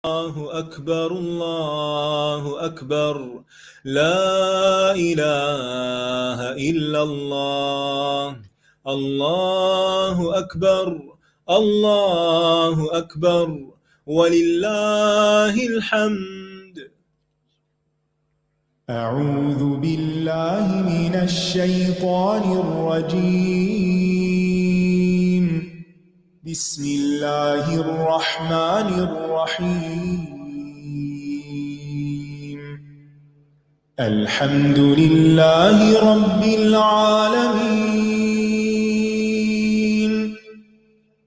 الله أكبر الله أكبر لا إله إلا الله الله أكبر الله أكبر ولله الحمد. أعوذ بالله من الشيطان الرجيم. بسم الله الرحمن الرحيم. الحمد لله رب العالمين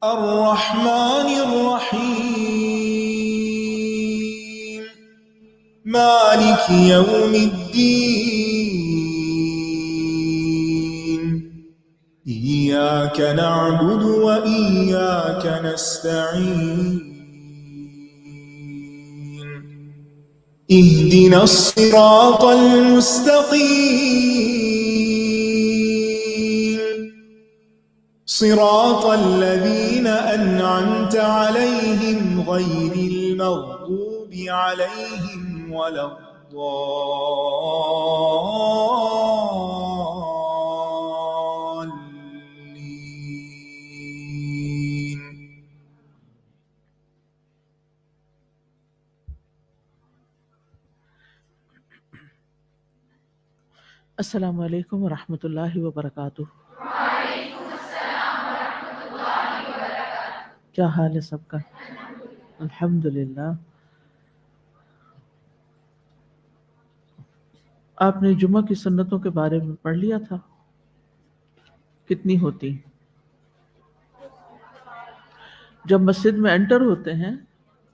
الرحمن الرحيم مالك يوم الدين. إياك نعبد وإياك نستعين. اهدنا الصراط المستقيم صراط الذين أنعمت عليهم غير المغضوب عليهم ولا الضالين. السلام علیکم ورحمۃ اللہ وبرکاتہ. کیا حال ہے سب کا؟ الحمدللہ. آپ نے جمعہ کی سنتوں کے بارے میں پڑھ لیا تھا؟ کتنی ہوتی؟ جب مسجد میں انٹر ہوتے ہیں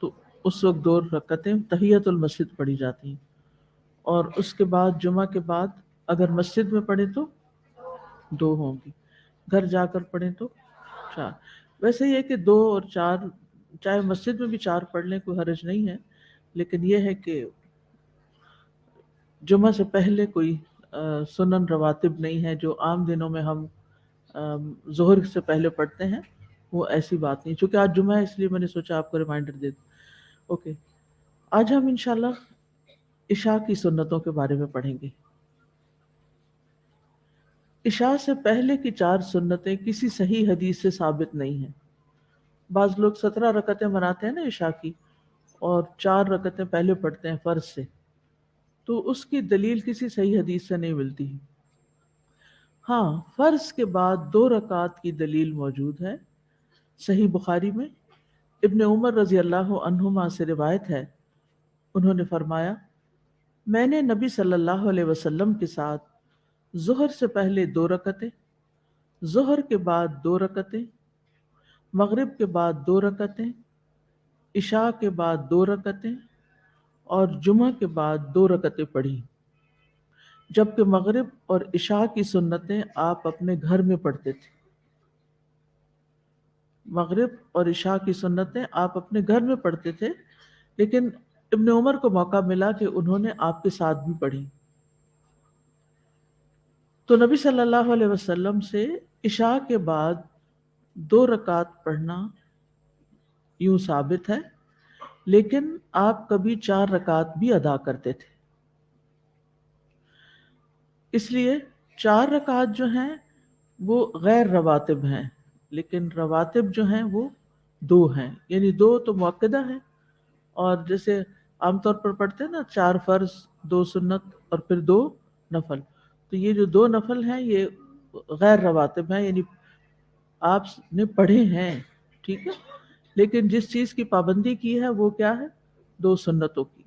تو اس وقت 2 رکعتیں تحیۃ المسجد پڑھی جاتی ہیں، اور اس کے بعد جمعہ کے بعد اگر مسجد میں پڑھیں تو 2 ہوں گی، گھر جا کر پڑھیں تو 4. ویسے یہ کہ 2 اور 4 چاہے مسجد میں بھی 4 پڑھ لیں، کوئی حرج نہیں ہے، لیکن یہ ہے کہ جمعہ سے پہلے کوئی سنن رواتب نہیں ہے جو عام دنوں میں ہم ظہر سے پہلے پڑھتے ہیں، وہ ایسی بات نہیں. چونکہ آج جمعہ ہے اس لیے میں نے سوچا آپ کو ریمائنڈر دے دوں. اوکے، آج ہم انشاءاللہ عشاء کی سنتوں کے بارے میں پڑھیں گے. عشاء سے پہلے کی 4 سنتیں کسی صحیح حدیث سے ثابت نہیں ہیں. بعض لوگ 17 رکعتیں بناتے ہیں نا عشاء کی، اور 4 رکعتیں پہلے پڑھتے ہیں فرض سے، تو اس کی دلیل کسی صحیح حدیث سے نہیں ملتی. ہاں، فرض کے بعد 2 رکعات کی دلیل موجود ہے. صحیح بخاری میں ابن عمر رضی اللہ عنہما سے روایت ہے، انہوں نے فرمایا، میں نے نبی صلی اللہ علیہ وسلم کے ساتھ ظہر سے پہلے 2 رکعتیں، ظہر کے بعد 2 رکعتیں، مغرب کے بعد 2 رکعتیں، عشاء کے بعد 2 رکعتیں اور جمعہ کے بعد 2 رکعتیں پڑھی، جبکہ مغرب اور عشاء کی سنتیں آپ اپنے گھر میں پڑھتے تھے. مغرب اور عشاء کی سنتیں آپ اپنے گھر میں پڑھتے تھے، لیکن ابن عمر کو موقع ملا کہ انہوں نے آپ کے ساتھ بھی پڑھی. تو نبی صلی اللہ علیہ وسلم سے عشاء کے بعد 2 رکعت پڑھنا یوں ثابت ہے، لیکن آپ کبھی 4 رکعت بھی ادا کرتے تھے. اس لیے 4 رکعت جو ہیں وہ غیر رواتب ہیں، لیکن رواتب جو ہیں وہ 2 ہیں، یعنی 2 تو مؤکدہ ہیں، اور جیسے عام طور پر پڑھتے ہیں نا 4 فرض 2 سنت اور پھر 2 نفل، تو یہ جو 2 نفل ہیں یہ غیر رواتب ہیں، یعنی آپ نے پڑھے ہیں، ٹھیک ہے، لیکن جس چیز کی پابندی کی ہے وہ کیا ہے؟ 2 سنتوں کی.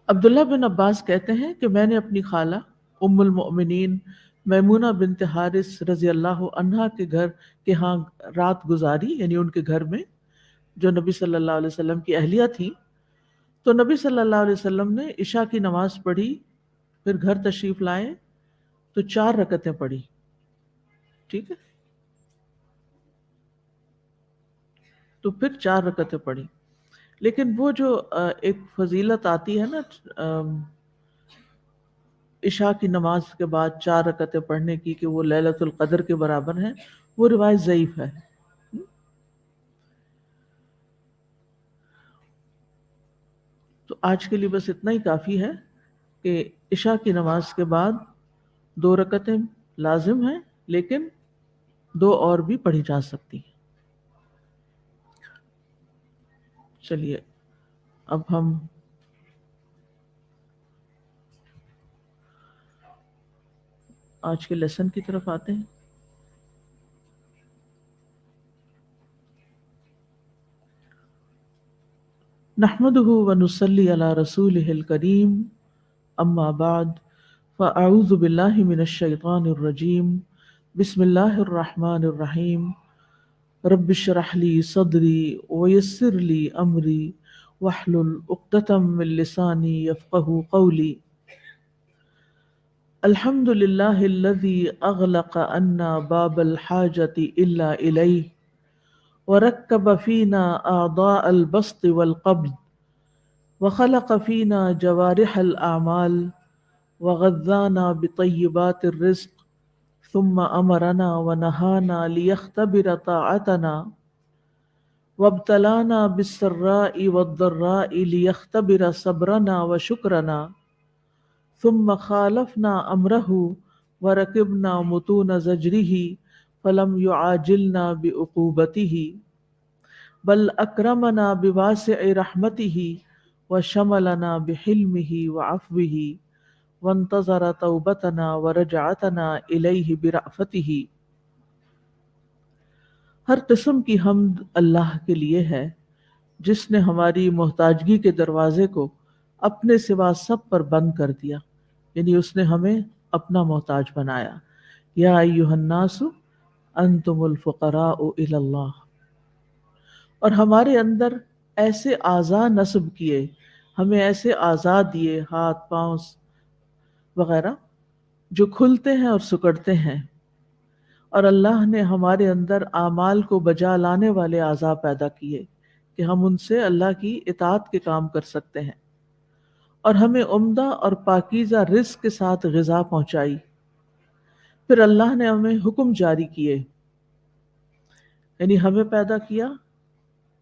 عبداللہ بن عباس کہتے ہیں کہ میں نے اپنی خالہ ام المؤمنین میمونہ بنت حارث رضی اللہ عنہا کے گھر کے ہاں رات گزاری، یعنی ان کے گھر میں، جو نبی صلی اللہ علیہ وسلم کی اہلیہ تھیں. تو نبی صلی اللہ علیہ وسلم نے عشاء کی نماز پڑھی، پھر گھر تشریف لائے تو 4 رکعتیں پڑھی، ٹھیک ہے، تو پھر 4 رکعتیں پڑھی. لیکن وہ جو ایک فضیلت آتی ہے نا عشاء کی نماز کے بعد 4 رکعتیں پڑھنے کی کہ وہ لیلۃ القدر کے برابر ہیں، وہ روایت ضعیف ہے. تو آج کے لیے بس اتنا ہی کافی ہے کہ عشاء کی نماز کے بعد 2 رکعتیں لازم ہیں، لیکن 2 اور بھی پڑھی جا سکتی ہیں۔ چلیے اب ہم آج کے لیسن کی طرف آتے ہیں۔ نحمده ونصلي على رسوله الكريم، اما بعد فاعوذ بالله من الشيطان الرجيم، بسم الله الرحمن الرحيم، رب اشرح لي صدري ويسر لي امري واحلل عقدة من لساني يفقهوا قولي۔ الحمد لله الذي اغلق عنا باب الحاجة الا اليه، وركب فينا أعضاء البسط والقبض، وخلق فينا جوارح الأعمال، وغذانا بطيبات الرزق، ثم أمرنا ونهانا ليختبر طاعتنا، وابتلانا بالسراء والضراء ليختبر صبرنا وشكرنا، ثم خالفنا أمره وركبنا متون زجره فلم يعاجلنا بعقوبته، بل أكرمنا بواسع رحمته وشملنا بحلمه وعفوه، وانتظر توبتنا ورجعتنا إليه برأفته۔ ہر قسم کی حمد اللہ کے لیے ہے جس نے ہماری محتاجگی کے دروازے کو اپنے سوا سب پر بند کر دیا، یعنی اس نے ہمیں اپنا محتاج بنایا۔ یا ایھا الناس انتم الفقراء الی اللہ، اور ہمارے اندر ایسے اعضاء نصب کیے، ہمیں ایسے اعضاء دیے، ہاتھ پاؤں وغیرہ جو کھلتے ہیں اور سکڑتے ہیں، اور اللہ نے ہمارے اندر اعمال کو بجا لانے والے اعضاء پیدا کیے کہ ہم ان سے اللہ کی اطاعت کے کام کر سکتے ہیں، اور ہمیں عمدہ اور پاکیزہ رزق کے ساتھ غذا پہنچائی۔ پھر اللہ نے ہمیں حکم جاری کیے، یعنی ہمیں پیدا کیا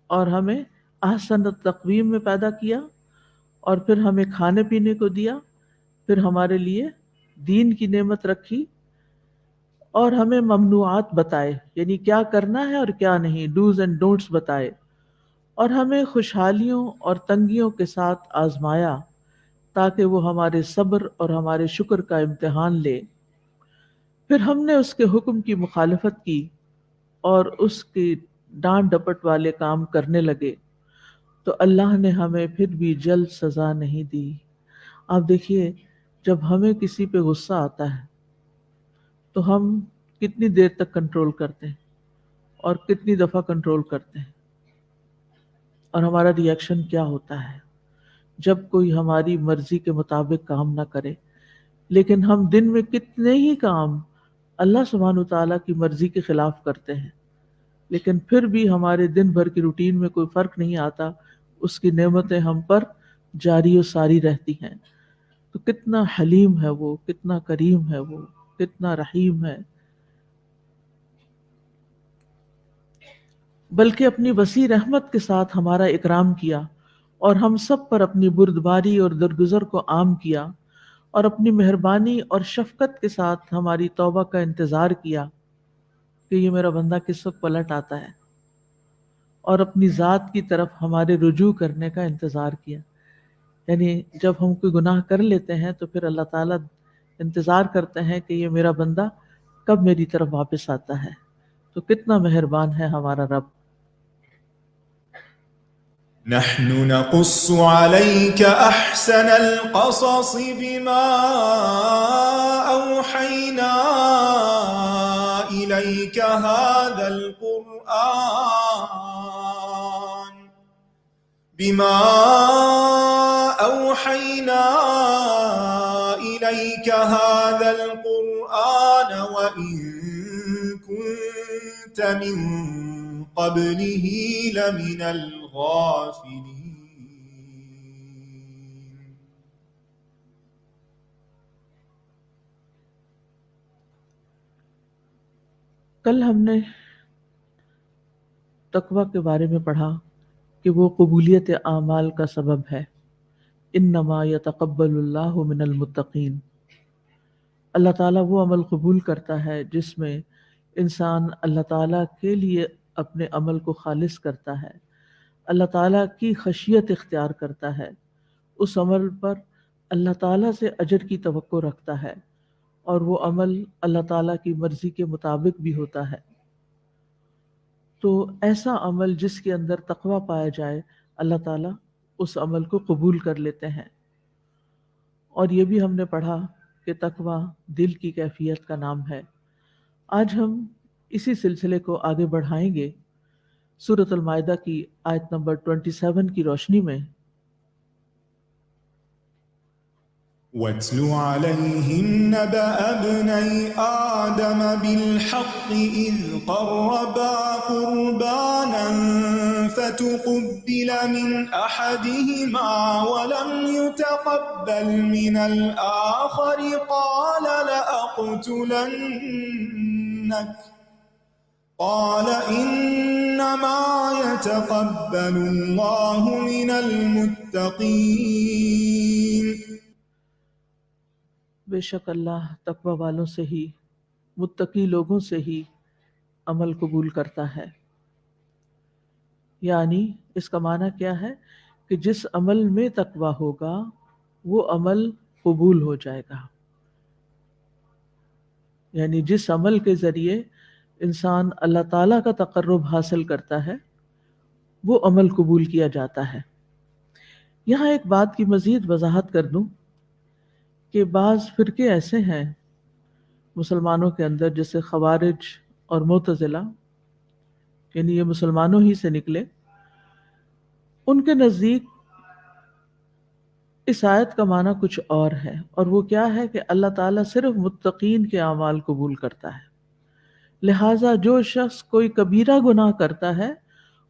اور ہمیں احسن التقویم میں پیدا کیا، اور پھر ہمیں کھانے پینے کو دیا، پھر ہمارے لیے دین کی نعمت رکھی، اور ہمیں ممنوعات بتائے، یعنی کیا کرنا ہے اور کیا نہیں، ڈوز اینڈ ڈونٹس بتائے، اور ہمیں خوشحالیوں اور تنگیوں کے ساتھ آزمایا تاکہ وہ ہمارے صبر اور ہمارے شکر کا امتحان لے۔ پھر ہم نے اس کے حکم کی مخالفت کی اور اس کی ڈانٹ ڈپٹ والے کام کرنے لگے تو اللہ نے ہمیں پھر بھی جلد سزا نہیں دی۔ آپ دیکھیے، جب ہمیں کسی پہ غصہ آتا ہے تو ہم کتنی دیر تک کنٹرول کرتے ہیں اور کتنی دفعہ کنٹرول کرتے ہیں، اور ہمارا ری ایکشن کیا ہوتا ہے جب کوئی ہماری مرضی کے مطابق کام نہ کرے۔ لیکن ہم دن میں کتنے ہی کام اللہ سبحانہ وتعالیٰ کی مرضی کے خلاف کرتے ہیں، لیکن پھر بھی ہمارے دن بھر کی روٹین میں کوئی فرق نہیں آتا، اس کی نعمتیں ہم پر جاری و ساری رہتی ہیں۔ تو کتنا حلیم ہے وہ، کتنا کریم ہے وہ، کتنا رحیم ہے، بلکہ اپنی وسیع رحمت کے ساتھ ہمارا اکرام کیا، اور ہم سب پر اپنی بردباری اور درگزر کو عام کیا، اور اپنی مہربانی اور شفقت کے ساتھ ہماری توبہ کا انتظار کیا کہ یہ میرا بندہ کس وقت پلٹ آتا ہے، اور اپنی ذات کی طرف ہمارے رجوع کرنے کا انتظار کیا۔ یعنی جب ہم کوئی گناہ کر لیتے ہیں تو پھر اللہ تعالیٰ انتظار کرتے ہیں کہ یہ میرا بندہ کب میری طرف واپس آتا ہے۔ تو کتنا مہربان ہے ہمارا رب۔ نحن نقص عليك أحسن القصص بما أوحينا إليك هذا القرآن وإن كنت من قبله لمن الغافلين۔ کل ہم نے تقوی کے بارے میں پڑھا کہ وہ قبولیت اعمال کا سبب ہے، انما یتقبل اللہ من المتقین، اللہ تعالیٰ وہ عمل قبول کرتا ہے جس میں انسان اللہ تعالیٰ کے لیے اپنے عمل کو خالص کرتا ہے، اللہ تعالیٰ کی خشیت اختیار کرتا ہے، اس عمل پر اللہ تعالیٰ سے اجر کی توقع رکھتا ہے، اور وہ عمل اللہ تعالیٰ کی مرضی کے مطابق بھی ہوتا ہے۔ تو ایسا عمل جس کے اندر تقویٰ پایا جائے، اللہ تعالیٰ اس عمل کو قبول کر لیتے ہیں۔ اور یہ بھی ہم نے پڑھا کہ تقویٰ دل کی کیفیت کا نام ہے۔ آج ہم اسی سلسلے کو آگے بڑھائیں گے سورۃ المائدہ کی آیت نمبر 27 کی روشنی میں۔ واتل عليهم نبأ ابني آدم بالحق إذ قربا قربانا فتقبل من أحدهما ولم يتقبل من الآخر قال لأقتلنك قال إنما يتقبل الله من المتقين۔ بے شک اللہ تقوی والوں سے ہی، متقی لوگوں سے ہی عمل قبول کرتا ہے۔ یعنی اس کا معنی کیا ہے کہ جس عمل میں تقوی ہوگا وہ عمل قبول ہو جائے گا، یعنی جس عمل کے ذریعے انسان اللہ تعالیٰ کا تقرب حاصل کرتا ہے وہ عمل قبول کیا جاتا ہے۔ یہاں ایک بات کی مزید وضاحت کر دوں کہ بعض فرقے ایسے ہیں مسلمانوں کے اندر، جیسے خوارج اور معتزلہ، یعنی یہ مسلمانوں ہی سے نکلے، ان کے نزدیک اس آیت کا معنی کچھ اور ہے، اور وہ کیا ہے کہ اللہ تعالیٰ صرف متقین کے اعمال قبول کرتا ہے، لہٰذا جو شخص کوئی کبیرہ گناہ کرتا ہے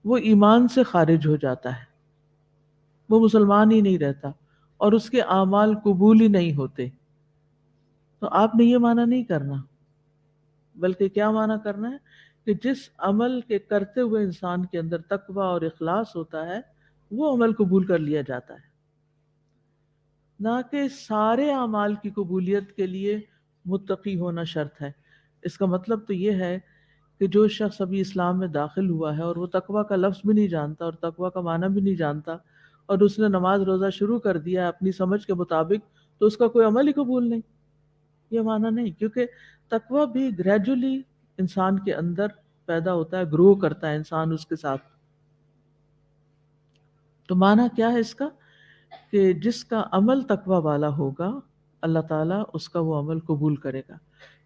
وہ ایمان سے خارج ہو جاتا ہے، وہ مسلمان ہی نہیں رہتا اور اس کے اعمال قبول ہی نہیں ہوتے۔ تو آپ نے یہ معنی نہیں کرنا، بلکہ کیا معنی کرنا ہے کہ جس عمل کے کرتے ہوئے انسان کے اندر تقوی اور اخلاص ہوتا ہے وہ عمل قبول کر لیا جاتا ہے، نہ کہ سارے اعمال کی قبولیت کے لیے متقی ہونا شرط ہے۔ اس کا مطلب تو یہ ہے کہ جو شخص ابھی اسلام میں داخل ہوا ہے اور وہ تقوی کا لفظ بھی نہیں جانتا اور تقوی کا معنی بھی نہیں جانتا، اور اس نے نماز روزہ شروع کر دیا ہے اپنی سمجھ کے مطابق، تو اس کا کوئی عمل ہی قبول نہیں، یہ معنی نہیں، کیونکہ تقوی بھی گریجولی انسان کے اندر پیدا ہوتا ہے، گرو کرتا ہے انسان اس کے ساتھ۔ تو معنی کیا ہے اس کا کہ جس کا عمل تقوی والا ہوگا اللہ تعالیٰ اس کا وہ عمل قبول کرے گا۔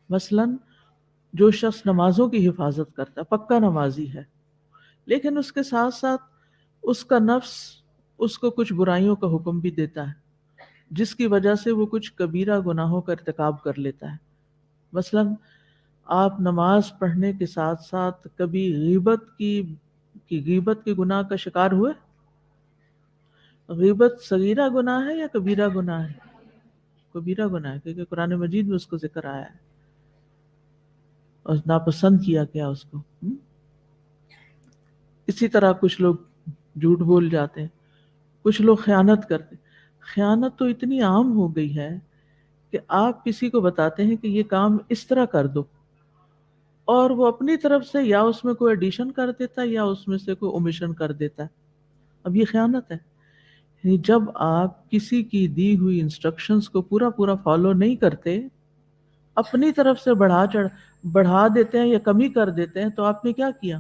مثلاً جو شخص نمازوں کی حفاظت کرتا ہے، پکا نمازی ہے، لیکن اس کے ساتھ ساتھ اس کا نفس اس کو کچھ برائیوں کا حکم بھی دیتا ہے، جس کی وجہ سے وہ کچھ کبیرہ گناہوں کا ارتکاب کر لیتا ہے۔ مثلاً آپ نماز پڑھنے کے ساتھ ساتھ کبھی غیبت کی گناہ کا شکار ہوئے؟ غیبت صغیرہ گناہ ہے یا کبیرہ گناہ ہے؟ کبیرہ گناہ ہے، کیونکہ قرآن مجید میں اس کو ذکر آیا ہے اور ناپسند کیا گیا اس کو۔ اسی طرح کچھ لوگ جھوٹ بول جاتے ہیں، کچھ لوگ خیانت کرتے ہیں۔ خیانت تو اتنی عام ہو گئی ہے کہ آپ کسی کو بتاتے ہیں کہ یہ کام اس طرح کر دو، اور وہ اپنی طرف سے یا اس میں کوئی ایڈیشن کر دیتا ہے یا اس میں سے کوئی اومیشن کر دیتا ہے۔ اب یہ خیانت ہے۔ یعنی جب آپ کسی کی دی ہوئی انسٹرکشنز کو پورا فالو نہیں کرتے، اپنی طرف سے بڑھا دیتے ہیں یا کمی کر دیتے ہیں، تو آپ نے کیا کیا؟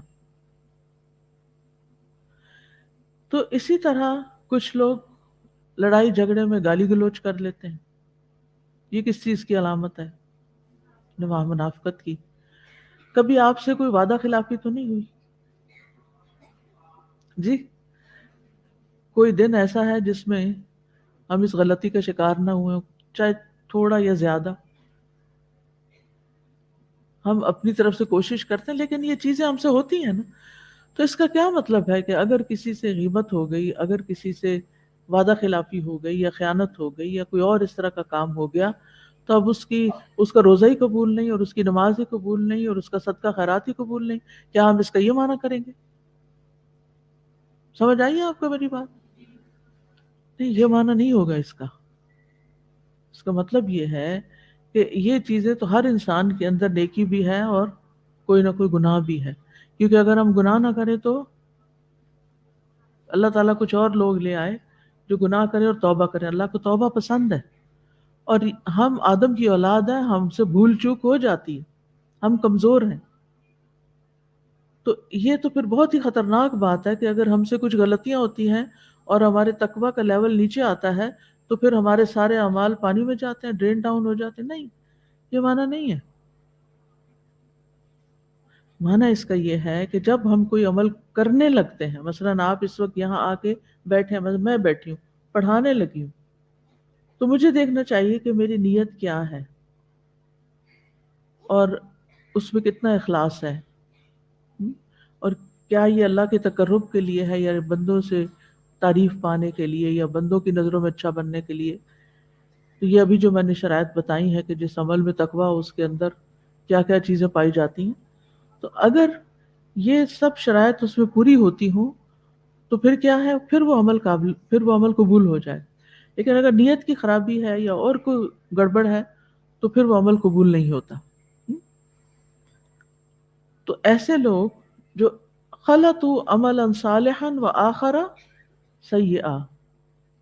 تو اسی طرح کچھ لوگ لڑائی جھگڑے میں گالی گلوچ کر لیتے ہیں، یہ کس چیز کی علامت ہے؟ منافقت کی۔ کبھی آپ سے کوئی وعدہ خلافی تو نہیں ہوئی؟ جی، کوئی دن ایسا ہے جس میں ہم اس غلطی کا شکار نہ ہوئے، چاہے تھوڑا یا زیادہ؟ ہم اپنی طرف سے کوشش کرتے ہیں، لیکن یہ چیزیں ہم سے ہوتی ہیں نا۔ تو اس کا کیا مطلب ہے کہ اگر کسی سے غیبت ہو گئی، اگر کسی سے وعدہ خلافی ہو گئی یا خیانت ہو گئی یا کوئی اور اس طرح کا کام ہو گیا، تو اب اس کا روزہ ہی قبول نہیں، اور اس کی نماز ہی قبول نہیں، اور اس کا صدقہ خیرات ہی قبول نہیں؟ کیا ہم اس کا یہ معنی کریں گے؟ سمجھ آئیے آپ کو میری بات؟ نہیں، یہ معنی نہیں ہوگا اس کا. اس کا مطلب یہ ہے کہ یہ چیزیں تو ہر انسان کے اندر نیکی بھی ہے اور کوئی نہ کوئی گناہ بھی ہے، کیونکہ اگر ہم گناہ نہ کریں تو اللہ تعالیٰ کچھ اور لوگ لے آئے جو گناہ کریں اور توبہ کریں. اللہ کو توبہ پسند ہے، اور ہم آدم کی اولاد ہیں، ہم سے بھول چوک ہو جاتی ہے، ہم کمزور ہیں. تو یہ تو پھر بہت ہی خطرناک بات ہے کہ اگر ہم سے کچھ غلطیاں ہوتی ہیں اور ہمارے تقویٰ کا لیول نیچے آتا ہے تو پھر ہمارے سارے اعمال پانی میں جاتے ہیں، ڈرین ڈاؤن ہو جاتے ہیں. نہیں، یہ معنی نہیں ہے. معنی اس کا یہ ہے کہ جب ہم کوئی عمل کرنے لگتے ہیں، مثلاً آپ اس وقت یہاں آ کے بیٹھے ہیں، میں بیٹھی ہوں پڑھانے لگی ہوں، تو مجھے دیکھنا چاہیے کہ میری نیت کیا ہے اور اس میں کتنا اخلاص ہے، اور کیا یہ اللہ کے تقرب کے لیے ہے یا بندوں سے تعریف پانے کے لیے یا بندوں کی نظروں میں اچھا بننے کے لیے. تو یہ ابھی جو میں نے شرائط بتائی ہے کہ جس عمل میں تقویٰ ہو اس کے اندر کیا کیا چیزیں پائی جاتی ہیں. تو اگر یہ سب شرائط اس میں پوری ہوتی ہوں تو پھر کیا ہے، پھر وہ عمل قبول ہو جائے. لیکن اگر نیت کی خرابی ہے یا اور کوئی گڑبڑ ہے تو پھر وہ عمل قبول نہیں ہوتا. تو ایسے لوگ جو خلطوا عملا صالحا وآخر سیئا،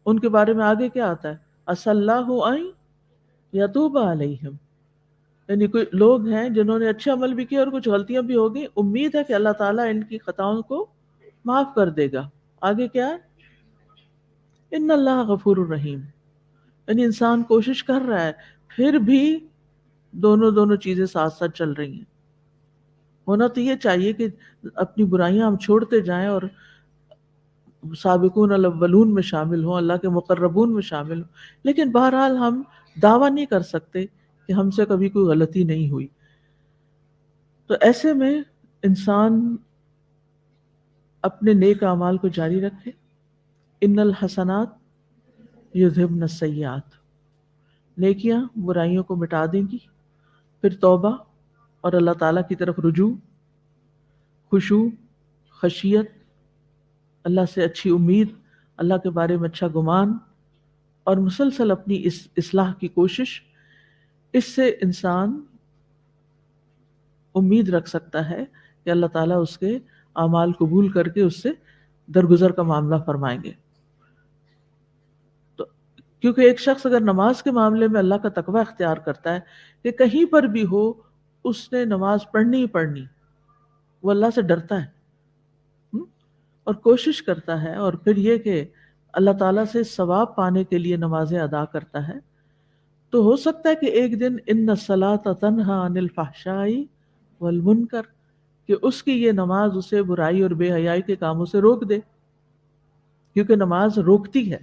ان کے بارے میں آگے کیا آتا ہے، عسى الله ان یتوب علیہم. یعنی کوئی لوگ ہیں جنہوں نے اچھے عمل بھی کیے اور کچھ غلطیاں بھی ہوگی، امید ہے کہ اللہ تعالیٰ ان کی خطاؤں کو معاف کر دے گا. آگے کیا ہے، ان اللہ غفور الرحیم. یعنی انسان کوشش کر رہا ہے، پھر بھی دونوں چیزیں ساتھ ساتھ چل رہی ہیں. ہونا تو یہ چاہیے کہ اپنی برائیاں ہم چھوڑتے جائیں اور سابقون الاولون میں شامل ہوں، اللہ کے مقربون میں شامل ہوں. لیکن بہرحال ہم دعویٰ نہیں کر سکتے کہ ہم سے کبھی کوئی غلطی نہیں ہوئی. تو ایسے میں انسان اپنے نیک اعمال کو جاری رکھے. ان الحسنات یذہبن السیئات، نیکیاں برائیوں کو مٹا دیں گی. پھر توبہ اور اللہ تعالیٰ کی طرف رجوع، خشوع، خشیت، اللہ سے اچھی امید، اللہ کے بارے میں اچھا گمان، اور مسلسل اپنی اصلاح کی کوشش. اس سے انسان امید رکھ سکتا ہے کہ اللہ تعالیٰ اس کے اعمال قبول کر کے اس سے درگزر کا معاملہ فرمائیں گے. تو کیونکہ ایک شخص اگر نماز کے معاملے میں اللہ کا تقوی اختیار کرتا ہے کہ کہیں پر بھی ہو اس نے نماز پڑھنی ہی پڑھنی، وہ اللہ سے ڈرتا ہے اور کوشش کرتا ہے، اور پھر یہ کہ اللہ تعالیٰ سے ثواب پانے کے لیے نمازیں ادا کرتا ہے، تو ہو سکتا ہے کہ ایک دن ان الصلاۃ تنہی عن الفحشاء والمنکر، کہ اس کی یہ نماز اسے برائی اور بے حیائی کے کاموں سے روک دے. کیونکہ نماز روکتی ہے،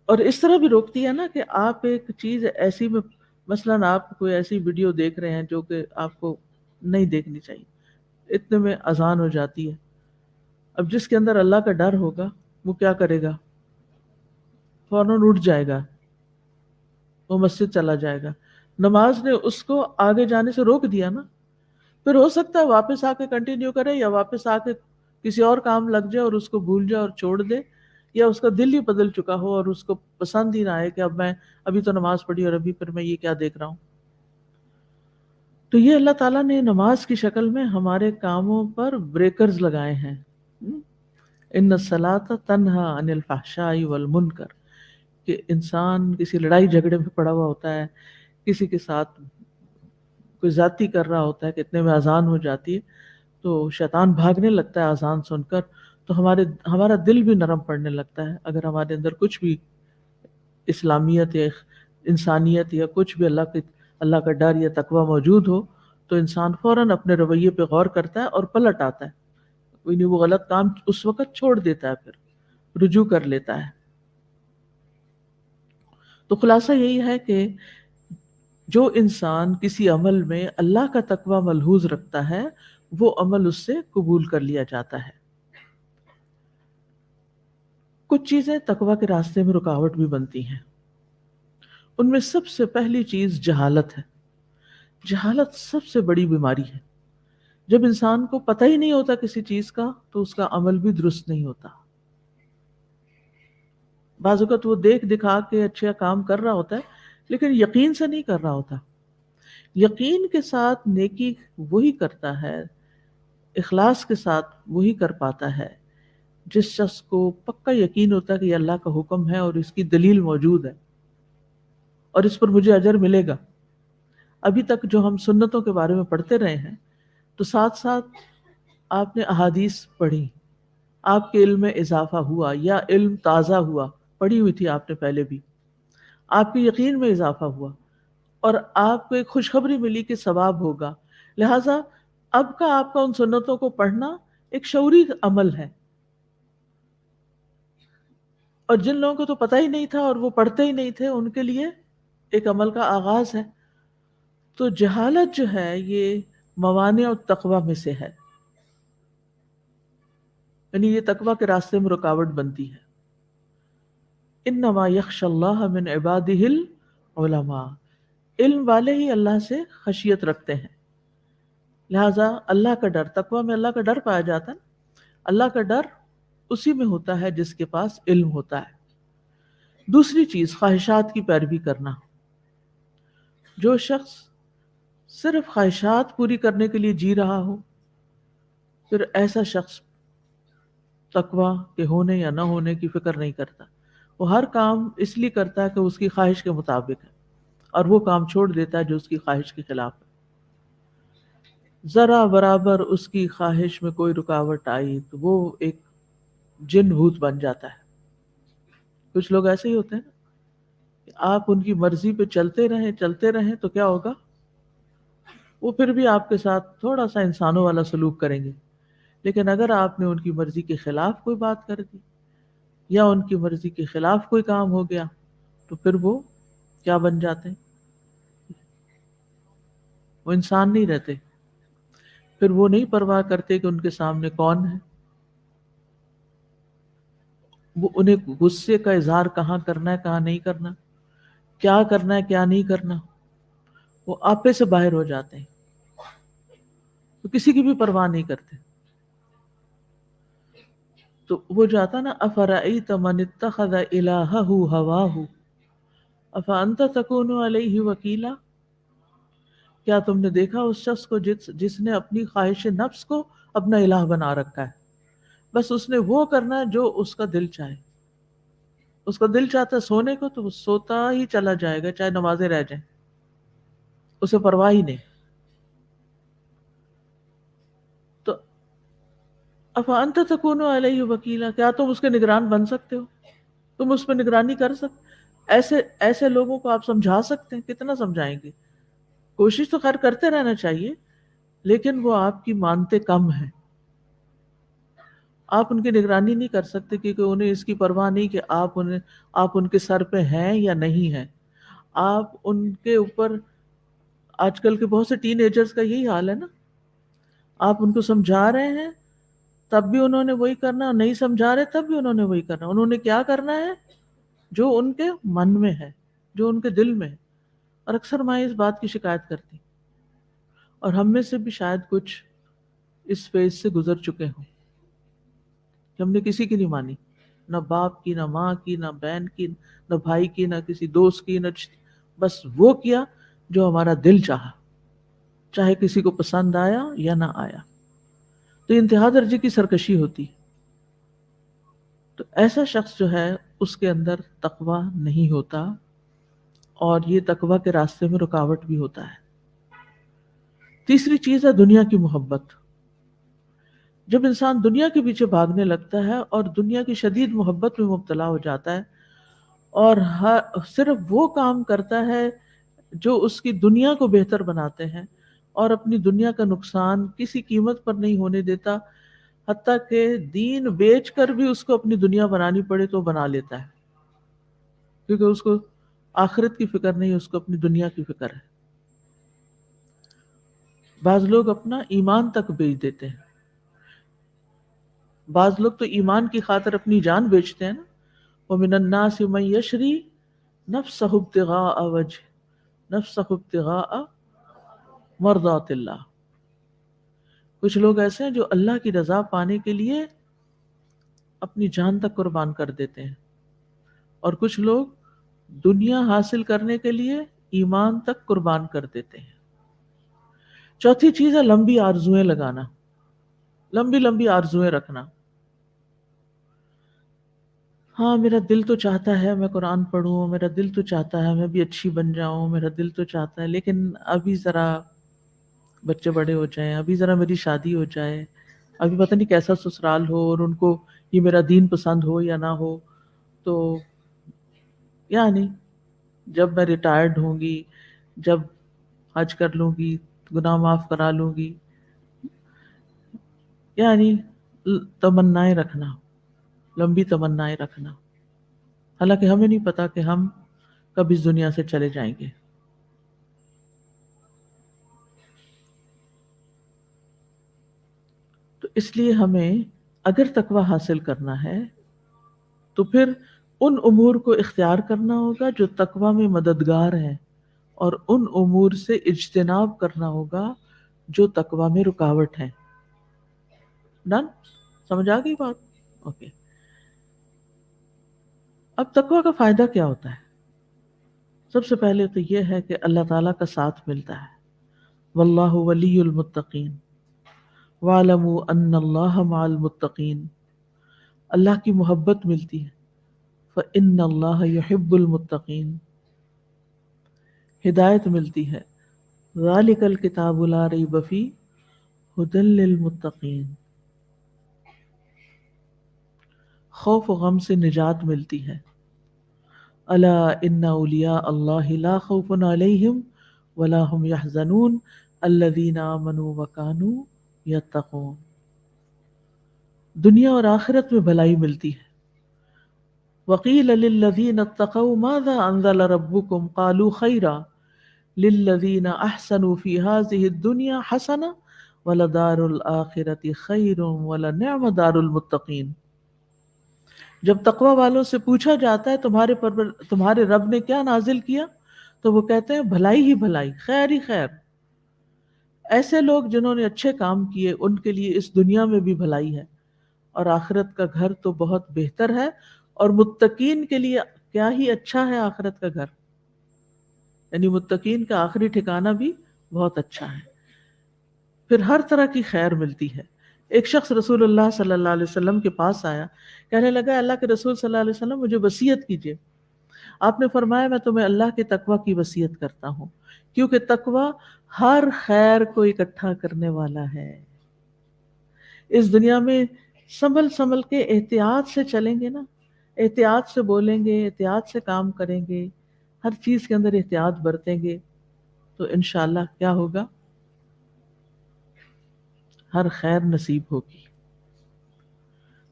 اور اس طرح بھی روکتی ہے نا کہ آپ ایک چیز ایسی میں، مثلاً آپ کوئی ایسی ویڈیو دیکھ رہے ہیں جو کہ آپ کو نہیں دیکھنی چاہیے، اتنے میں اذان ہو جاتی ہے. اب جس کے اندر اللہ کا ڈر ہوگا وہ کیا کرے گا، فوراً اٹھ جائے گا، وہ مسجد چلا جائے گا. نماز نے اس کو آگے جانے سے روک دیا نا. پھر ہو سکتا ہے واپس آ کے کنٹینیو کرے، یا واپس آ کے کسی اور کام لگ جائے اور اس کو بھول جائے اور چھوڑ دے، یا اس کا دل ہی بدل چکا ہو اور اس کو پسند ہی نہ آئے کہ اب میں ابھی تو نماز پڑھی اور ابھی پھر میں یہ کیا دیکھ رہا ہوں. تو یہ اللہ تعالیٰ نے نماز کی شکل میں ہمارے کاموں پر بریکرز لگائے ہیں. ان الصلاۃ تنہی عن الفحشاء والمنکر، کہ انسان کسی لڑائی جھگڑے میں پڑا ہوا ہوتا ہے، کسی کے ساتھ کوئی زیادتی کر رہا ہوتا ہے کہ اتنے میں اذان ہو جاتی ہے تو شیطان بھاگنے لگتا ہے اذان سن کر، تو ہمارا دل بھی نرم پڑنے لگتا ہے. اگر ہمارے اندر کچھ بھی اسلامیت یا انسانیت یا کچھ بھی اللہ کا ڈر یا تقوی موجود ہو تو انسان فوراً اپنے رویے پہ غور کرتا ہے اور پلٹ آتا ہے، یعنی وہ غلط کام اس وقت چھوڑ دیتا ہے، پھر رجوع کر لیتا ہے. تو خلاصہ یہی ہے کہ جو انسان کسی عمل میں اللہ کا تقوی ملحوظ رکھتا ہے وہ عمل اس سے قبول کر لیا جاتا ہے. کچھ چیزیں تقوی کے راستے میں رکاوٹ بھی بنتی ہیں. ان میں سب سے پہلی چیز جہالت ہے. جہالت سب سے بڑی بیماری ہے. جب انسان کو پتہ ہی نہیں ہوتا کسی چیز کا تو اس کا عمل بھی درست نہیں ہوتا. بعض اوقات وہ دیکھ دکھا کے اچھا کام کر رہا ہوتا ہے لیکن یقین سے نہیں کر رہا ہوتا. یقین کے ساتھ نیکی وہی کرتا ہے، اخلاص کے ساتھ وہی کر پاتا ہے جس شخص کو پکا یقین ہوتا ہے کہ یہ اللہ کا حکم ہے اور اس کی دلیل موجود ہے اور اس پر مجھے اجر ملے گا. ابھی تک جو ہم سنتوں کے بارے میں پڑھتے رہے ہیں تو ساتھ ساتھ آپ نے احادیث پڑھی، آپ کے علم میں اضافہ ہوا یا علم تازہ ہوا، پڑھی ہوئی تھی آپ نے پہلے بھی، آپ کے یقین میں اضافہ ہوا اور آپ کو ایک خوشخبری ملی کہ ثواب ہوگا. لہٰذا اب کا آپ کا ان سنتوں کو پڑھنا ایک شعوری عمل ہے. اور جن لوگوں کو تو پتہ ہی نہیں تھا اور وہ پڑھتے ہی نہیں تھے ان کے لیے ایک عمل کا آغاز ہے. تو جہالت جو ہے یہ موانع التقوی میں سے ہے، یعنی یہ تقوی کے راستے میں رکاوٹ بنتی ہے. انما یخشی اللہ من عبادہ العلماء، علم والے ہی اللہ سے خشیت رکھتے ہیں. لہذا اللہ کا ڈر، تقوی میں اللہ کا ڈر پایا جاتا ہے. اللہ کا ڈر اسی میں ہوتا ہے جس کے پاس علم ہوتا ہے. دوسری چیز خواہشات کی پیروی کرنا. جو شخص صرف خواہشات پوری کرنے کے لیے جی رہا ہو پھر ایسا شخص تقوی کے ہونے یا نہ ہونے کی فکر نہیں کرتا. وہ ہر کام اس لیے کرتا ہے کہ اس کی خواہش کے مطابق ہے اور وہ کام چھوڑ دیتا ہے جو اس کی خواہش کے خلاف ہے. ذرا برابر اس کی خواہش میں کوئی رکاوٹ آئی تو وہ ایک جن بھوت بن جاتا ہے. کچھ لوگ ایسے ہی ہوتے ہیں نا کہ آپ ان کی مرضی پہ چلتے رہیں تو کیا ہوگا، وہ پھر بھی آپ کے ساتھ تھوڑا سا انسانوں والا سلوک کریں گے. لیکن اگر آپ نے ان کی مرضی کے خلاف کوئی بات کر دی یا ان کی مرضی کے خلاف کوئی کام ہو گیا تو پھر وہ کیا بن جاتے ہیں، وہ انسان نہیں رہتے. پھر وہ نہیں پرواہ کرتے کہ ان کے سامنے کون ہے، وہ انہیں غصے کا اظہار کہاں کرنا ہے کہاں نہیں کرنا، کیا کرنا ہے کیا نہیں کرنا، وہ آپے سے باہر ہو جاتے ہیں، وہ کسی کی بھی پرواہ نہیں کرتے. تو وہ جاتا نا افرأیت من اتخذ الہہ ہواہ افانت تکون علیہ وکیلا، کیا تم نے دیکھا اس شخص کو جس نے اپنی خواہش نفس کو اپنا الہ بنا رکھا ہے، بس اس نے وہ کرنا ہے جو اس کا دل چاہے. اس کا دل چاہتا ہے سونے کو تو وہ سوتا ہی چلا جائے گا چاہے نمازیں رہ جائیں، اسے پرواہ ہی نہیں. تو افانت تکون علیہ وکیلا، کیا تم اس کے نگران بن سکتے ہو، تم اس پہ نگرانی کر سکتے؟ ایسے لوگوں کو آپ سمجھا سکتے ہیں؟ کتنا سمجھائیں گے؟ کوشش تو خیر کرتے رہنا چاہیے لیکن وہ آپ کی مانتے کم ہیں. آپ ان کی نگرانی نہیں کر سکتے کیونکہ انہیں اس کی پرواہ نہیں کہ آپ ان کے سر پہ ہیں یا نہیں ہیں. آپ ان کے اوپر، آج کل کے بہت سے ٹین ایجرز کا یہی حال ہے نا، آپ ان کو سمجھا رہے ہیں تب بھی انہوں نے وہی کرنا، اور نہیں سمجھا رہے تب بھی انہوں نے وہی کرنا. انہوں نے کیا کرنا ہے؟ جو ان کے من میں ہے، جو ان کے دل میں ہے. اور اکثر مائیں اس بات کی شکایت کرتی، اور ہم میں سے بھی شاید کچھ اس فیز سے گزر چکے ہوں کہ ہم نے کسی کی نہیں مانی، نہ باپ کی، نہ ماں کی، نہ بہن کی، نہ بھائی کی، نہ کسی دوست کی، بس وہ کیا جو ہمارا دل چاہا، چاہے کسی کو پسند آیا یا نہ آیا. تو انتہا درجے کی سرکشی ہوتی. تو ایسا شخص جو ہے اس کے اندر تقوی نہیں ہوتا اور یہ تقوی کے راستے میں رکاوٹ بھی ہوتا ہے. تیسری چیز ہے دنیا کی محبت. جب انسان دنیا کے پیچھے بھاگنے لگتا ہے اور دنیا کی شدید محبت میں مبتلا ہو جاتا ہے اور صرف وہ کام کرتا ہے جو اس کی دنیا کو بہتر بناتے ہیں اور اپنی دنیا کا نقصان کسی قیمت پر نہیں ہونے دیتا، حتیٰ کہ دین بیچ کر بھی اس کو اپنی دنیا بنانی پڑے تو بنا لیتا ہے، کیونکہ اس کو آخرت کی فکر نہیں، اس کو اپنی دنیا کی فکر ہے. بعض لوگ اپنا ایمان تک بیچ دیتے ہیں، بعض لوگ تو ایمان کی خاطر اپنی جان بیچتے ہیں نا. وَمِنَ النَّاسِ مَن يَشْرِي نَفْسَهُ ابْتِغَاءَ مَرْضَاتِ اللَّهِ. کچھ لوگ ایسے ہیں جو اللہ کی رضا پانے کے لیے اپنی جان تک قربان کر دیتے ہیں اور کچھ لوگ دنیا حاصل کرنے کے لیے ایمان تک قربان کر دیتے ہیں۔ چوتھی چیز ہے لمبی آرزوئیں لگانا، لمبی لمبی آرزوئیں رکھنا۔ ہاں میرا دل تو چاہتا ہے میں قرآن پڑھوں، میرا دل تو چاہتا ہے میں بھی اچھی بن جاؤں، میرا دل تو چاہتا ہے، لیکن ابھی ذرا بچے بڑے ہو جائیں، ابھی ذرا میری شادی ہو جائے، ابھی پتہ نہیں کیسا سسرال ہو اور ان کو یہ میرا دین پسند ہو یا نہ ہو، تو یعنی جب میں ریٹائرڈ ہوں گی، جب حج کر لوں گی، گناہ معاف کرا لوں گی، یعنی تمنائیں رکھنا، لمبی تمنائیں رکھنا، حالانکہ ہمیں نہیں پتا کہ ہم کب اس دنیا سے چلے جائیں گے۔ تو اس لیے ہمیں اگر تقوی حاصل کرنا ہے تو پھر ان امور کو اختیار کرنا ہوگا جو تقوی میں مددگار ہیں، اور ان امور سے اجتناب کرنا ہوگا جو تقوی میں رکاوٹ ہے۔ ڈن؟ سمجھ آ گئی بات؟ اوکے۔ اب تقوی کا فائدہ کیا ہوتا ہے؟ سب سے پہلے تو یہ ہے کہ اللہ تعالیٰ کا ساتھ ملتا ہے، واللہ ولی المتقین وَاعْلَمُوا أَنَّ اللَّهَ مَعَ الْمُتَّقِينَ، اللہ کی محبت ملتی ہے، فَإِنَّ اللَّهَ يُحِبُّ الْمُتَّقِينَ، ہدایت ملتی ہے، ذَلِكَ الْكِتَابُ لَا رَيْبَ فِيهِ هُدًى لِّلْمُتَّقِينَ، خوف و غم سے نجات ملتی ہے، الا ان اولیاء اللہ لا خوف علیہم ولا هم يحزنون الذین آمنوا وکانوا یتقون، دنیا اور آخرت میں بھلائی ملتی ہے۔ وقیل للذین اتقوا ماذا انزل ربکم قالوا خیرا للذین احسنوا فی هذه الدنیا حسنہ ولدار الآخرۃ خیر ولنعم دار المتقین، جب تقوی والوں سے پوچھا جاتا ہے تمہارے رب نے کیا نازل کیا، تو وہ کہتے ہیں بھلائی ہی بھلائی، خیر ہی خیر۔ ایسے لوگ جنہوں نے اچھے کام کیے ان کے لیے اس دنیا میں بھی بھلائی ہے، اور آخرت کا گھر تو بہت بہتر ہے، اور متقین کے لیے کیا ہی اچھا ہے آخرت کا گھر، یعنی متقین کا آخری ٹھکانہ بھی بہت اچھا ہے۔ پھر ہر طرح کی خیر ملتی ہے۔ ایک شخص رسول اللہ صلی اللہ علیہ وسلم کے پاس آیا، کہنے لگا اللہ کے رسول صلی اللہ علیہ وسلم مجھے وصیت کیجیے۔ آپ نے فرمایا میں تمہیں اللہ کے تقوی کی وصیت کرتا ہوں، کیونکہ تقوی ہر خیر کو اکٹھا کرنے والا ہے۔ اس دنیا میں سنبھل کے احتیاط سے چلیں گے نا، احتیاط سے بولیں گے، احتیاط سے کام کریں گے، ہر چیز کے اندر احتیاط برتیں گے، تو انشاءاللہ کیا ہوگا؟ ہر خیر نصیب ہوگی۔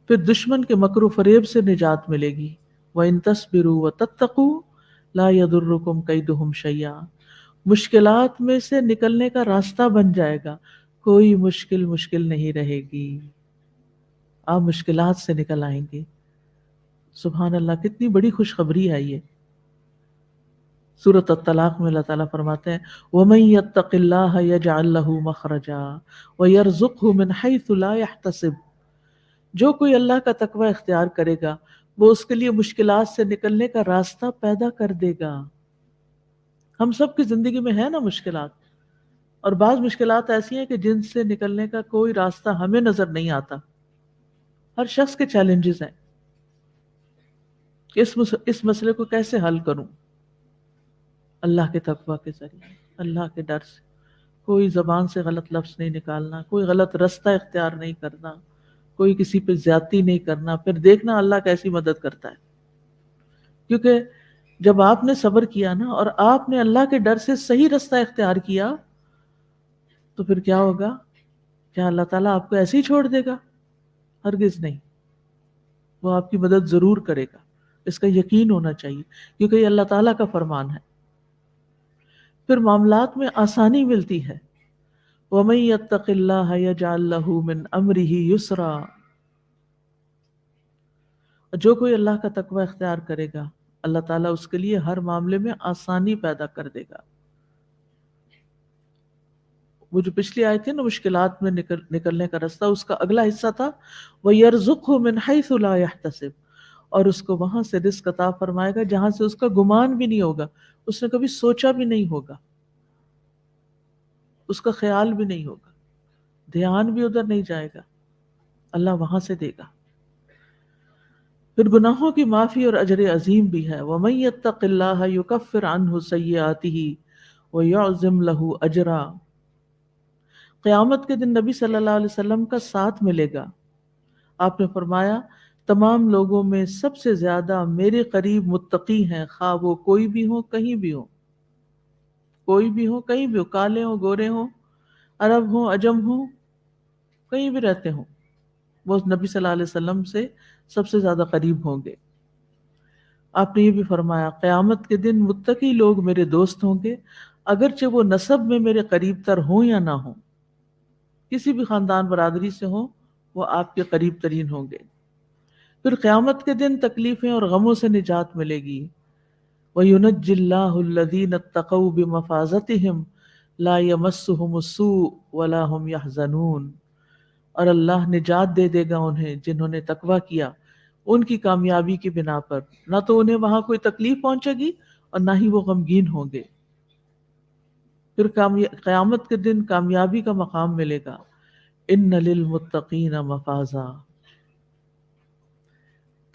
پھر دشمن کے مکر و فریب سے نجات ملے گی، وَإِن تَصْبِرُوا وَتَتَّقُوا لَا يَضُرُّكُمْ كَيْدُهُمْ شَيْئًا، مشکلات میں سے نکلنے کا راستہ بن جائے گا، کوئی مشکل نہیں رہے گی، آپ مشکلات سے نکل آئیں گے۔ سبحان اللہ، کتنی بڑی خوشخبری ہے یہ۔ سورۃ الطلاق میں اللہ تعالیٰ فرماتے ہیں وَمَن يَتَّقِ اللَّهَ يَجْعَل لَّهُ مَخْرَجًا وَيَرْزُقْهُ مِنْ حَيْثُ لَا يَحْتَسِبُ، جو کوئی اللہ کا تقوی اختیار کرے گا وہ اس کے لیے مشکلات سے نکلنے کا راستہ پیدا کر دے گا۔ ہم سب کی زندگی میں ہے نا مشکلات، اور بعض مشکلات ایسی ہیں کہ جن سے نکلنے کا کوئی راستہ ہمیں نظر نہیں آتا۔ ہر شخص کے چیلنجز ہیں کہ اس مسئلے کو کیسے حل کروں۔ اللہ کے تقوی کے ذریعے، اللہ کے ڈر سے، کوئی زبان سے غلط لفظ نہیں نکالنا، کوئی غلط رستہ اختیار نہیں کرنا، کوئی کسی پہ زیادتی نہیں کرنا، پھر دیکھنا اللہ کیسی مدد کرتا ہے۔ کیونکہ جب آپ نے صبر کیا نا اور آپ نے اللہ کے ڈر سے صحیح رستہ اختیار کیا تو پھر کیا ہوگا؟ کیا اللہ تعالیٰ آپ کو ایسے ہی چھوڑ دے گا؟ ہرگز نہیں، وہ آپ کی مدد ضرور کرے گا، اس کا یقین ہونا چاہیے، کیونکہ یہ اللہ تعالیٰ کا فرمان ہے۔ پھر معاملات میں آسانی ملتی ہے، وَمَن يَتَّقِ اللَّهَ يَجْعَل لَّهُ مِنْ أَمْرِهِ يُسْرًا، جو کوئی اللہ کا تقوی اختیار کرے گا اللہ تعالیٰ اس کے لیے ہر معاملے میں آسانی پیدا کر دے گا۔ وہ جو پچھلی آیت تھی نا مشکلات میں نکلنے کا راستہ، اس کا اگلا حصہ تھا وَيَرْزُقْهُ مِنْ حَيْثُ لَا يَحْتَسِبُ، اور اس کو وہاں سے رزق عطا فرمائے گا جہاں سے اس کا گمان بھی نہیں ہوگا، اس نے کبھی سوچا بھی نہیں ہوگا، اس کا خیال بھی نہیں ہوگا، دھیان بھی ادھر نہیں جائے گا، اللہ وہاں سے دے گا۔ پھر گناہوں کی معافی اور اجر عظیم بھی ہے، وَمَن يَتَّقِ اللَّهَ يُكَفِّرْ عَنْهُ سَيِّئَاتِهِ وَيُعْظِمْ لَهُ أَجْرًا۔ قیامت کے دن نبی صلی اللہ علیہ وسلم کا ساتھ ملے گا۔ آپ نے فرمایا تمام لوگوں میں سب سے زیادہ میرے قریب متقی ہیں، خواہ وہ کوئی بھی ہو، کہیں بھی ہو، کوئی بھی ہو، کہیں بھی ہو، کالے ہوں، گورے ہوں، عرب ہوں، عجم ہوں، کہیں بھی رہتے ہوں، وہ نبی صلی اللہ علیہ وسلم سے سب سے زیادہ قریب ہوں گے۔ آپ نے یہ بھی فرمایا قیامت کے دن متقی لوگ میرے دوست ہوں گے، اگرچہ وہ نسب میں میرے قریب تر ہوں یا نہ ہوں، کسی بھی خاندان برادری سے ہوں، وہ آپ کے قریب ترین ہوں گے۔ پھر قیامت کے دن تکلیفیں اور غموں سے نجات ملے گی۔ وَيُنَجِّ اللَّهُ الَّذِينَ اتَّقَوْا بِمَفَازَتِهِمْ لَا يَمَسُّهُمُ السُّوءُ وَلَا هُمْ يَحْزَنُونَ، اور اللہ نجات دے دے گا انہیں جنہوں نے تقوی کیا ان کی کامیابی کی بنا پر، نہ تو انہیں وہاں کوئی تکلیف پہنچے گی اور نہ ہی وہ غمگین ہوں گے۔ پھر قیامت کے دن کامیابی کا مقام ملے گا، ان للمتقین مفازا۔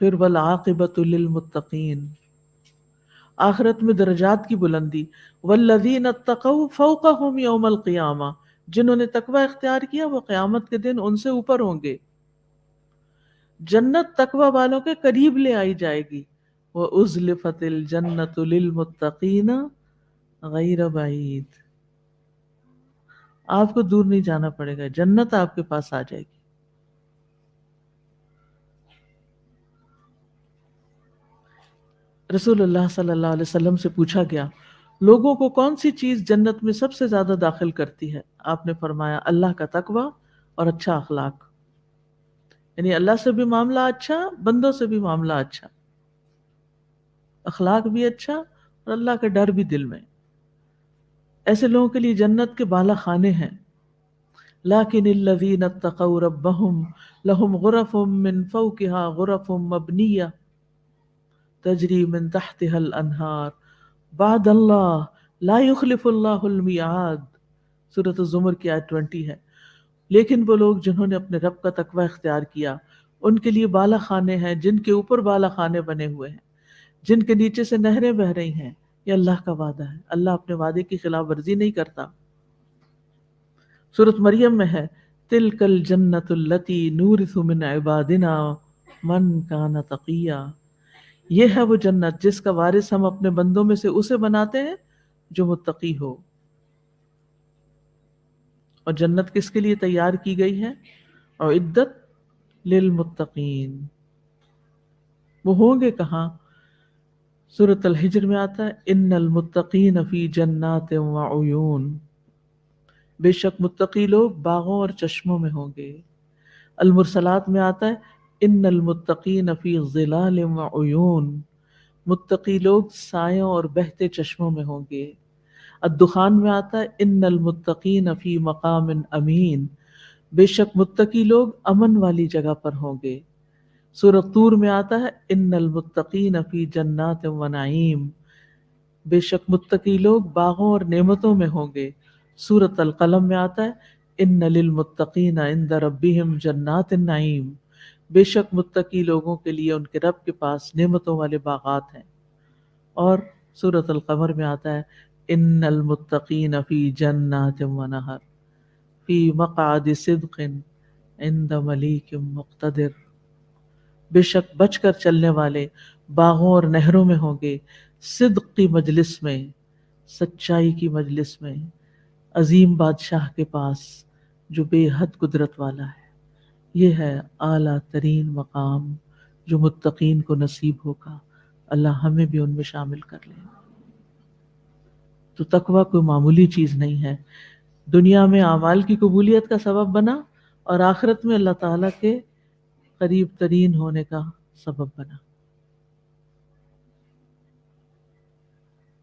پھر والعاقبۃ للمتقین، آخرت میں درجات کی بلندی، والذین اتقوا فوقہم یوم القیامہ، جنہوں نے تقوی اختیار کیا وہ قیامت کے دن ان سے اوپر ہوں گے۔ جنت تقوی والوں کے قریب لے آئی جائے گی، وَأُزْلِفَتِ الْجَنَّةُ لِلْمُتَّقِينَ غَيْرَ بَعِيدٍ، آپ کو دور نہیں جانا پڑے گا، جنت آپ کے پاس آ جائے گی۔ رسول اللہ صلی اللہ علیہ وسلم سے پوچھا گیا لوگوں کو کون سی چیز جنت میں سب سے زیادہ داخل کرتی ہے؟ آپ نے فرمایا اللہ کا تقوی اور اچھا اخلاق، یعنی اللہ سے بھی معاملہ اچھا، بندوں سے بھی معاملہ اچھا، اخلاق بھی اچھا اور اللہ کا ڈر بھی دل میں۔ ایسے لوگوں کے لیے جنت کے بالا خانے ہیں۔ لیکن الذین اتقوا ربہم لہم غرف من فوقها غرف مبنیہ تجری من تحتها الانہار بعد اللہ لا یخلف اللہ المیعاد، سورۃ الزمر کی آیت 20 ہے۔ لیکن وہ لوگ جنہوں نے اپنے رب کا تقوی اختیار کیا ان کے لیے بالا خانے ہیں، جن کے اوپر بالا خانے بنے ہوئے ہیں، جن کے نیچے سے نہریں بہ رہی ہیں۔ یہ اللہ کا وعدہ ہے، اللہ اپنے وعدے کی خلاف ورزی نہیں کرتا۔ سورۃ مریم میں ہے تلک الجنۃ التی نورث من عبادنا من کان تقیا، یہ ہے وہ جنت جس کا وارث ہم اپنے بندوں میں سے اسے بناتے ہیں جو متقی ہو۔ اور جنت کس کے لیے تیار کی گئی ہے؟ اعدت للمتقین۔ وہ ہوں گے کہاں؟ سورۃ الحجر میں آتا ہے ان المتقین فی جنات وعیون، بے شک متقی لوگ باغوں اور چشموں میں ہوں گے۔ المرسلات میں آتا ہے ان المتقین فی ظلال وعیون، متقی لوگ سایوں اور بہتے چشموں میں ہوں گے۔ الدخان میں آتا ہے ان المتقین فی مقام امین، بے شک متقی لوگ امن والی جگہ پر ہوں گے۔ سورۃ طور میں آتا ہے ان المتقین فی جنات و نعیم، بے شک متقی لوگ باغوں اور نعمتوں میں ہوں گے۔ سورۃ القلم میں آتا ہے ان للمتقین عند ربہم جنات النعیم، بے شک متقی لوگوں کے لیے ان کے رب کے پاس نعمتوں والے باغات ہیں۔ اور سورۃ القمر میں آتا ہے ان المتقین فی جنات و نہر فی مقعد صدق عند ملیک مقتدر، بے شک بچ کر چلنے والے باغوں اور نہروں میں ہوں گے، صدق کی مجلس میں، سچائی کی مجلس میں، عظیم بادشاہ کے پاس جو بے حد قدرت والا ہے۔ یہ ہے اعلیٰ ترین مقام جو متقین کو نصیب ہوگا، اللہ ہمیں بھی ان میں شامل کر لے۔ تو تقوی کوئی معمولی چیز نہیں ہے، دنیا میں اعمال کی قبولیت کا سبب بنا اور آخرت میں اللہ تعالیٰ کے قریب ترین ہونے کا سبب بنا۔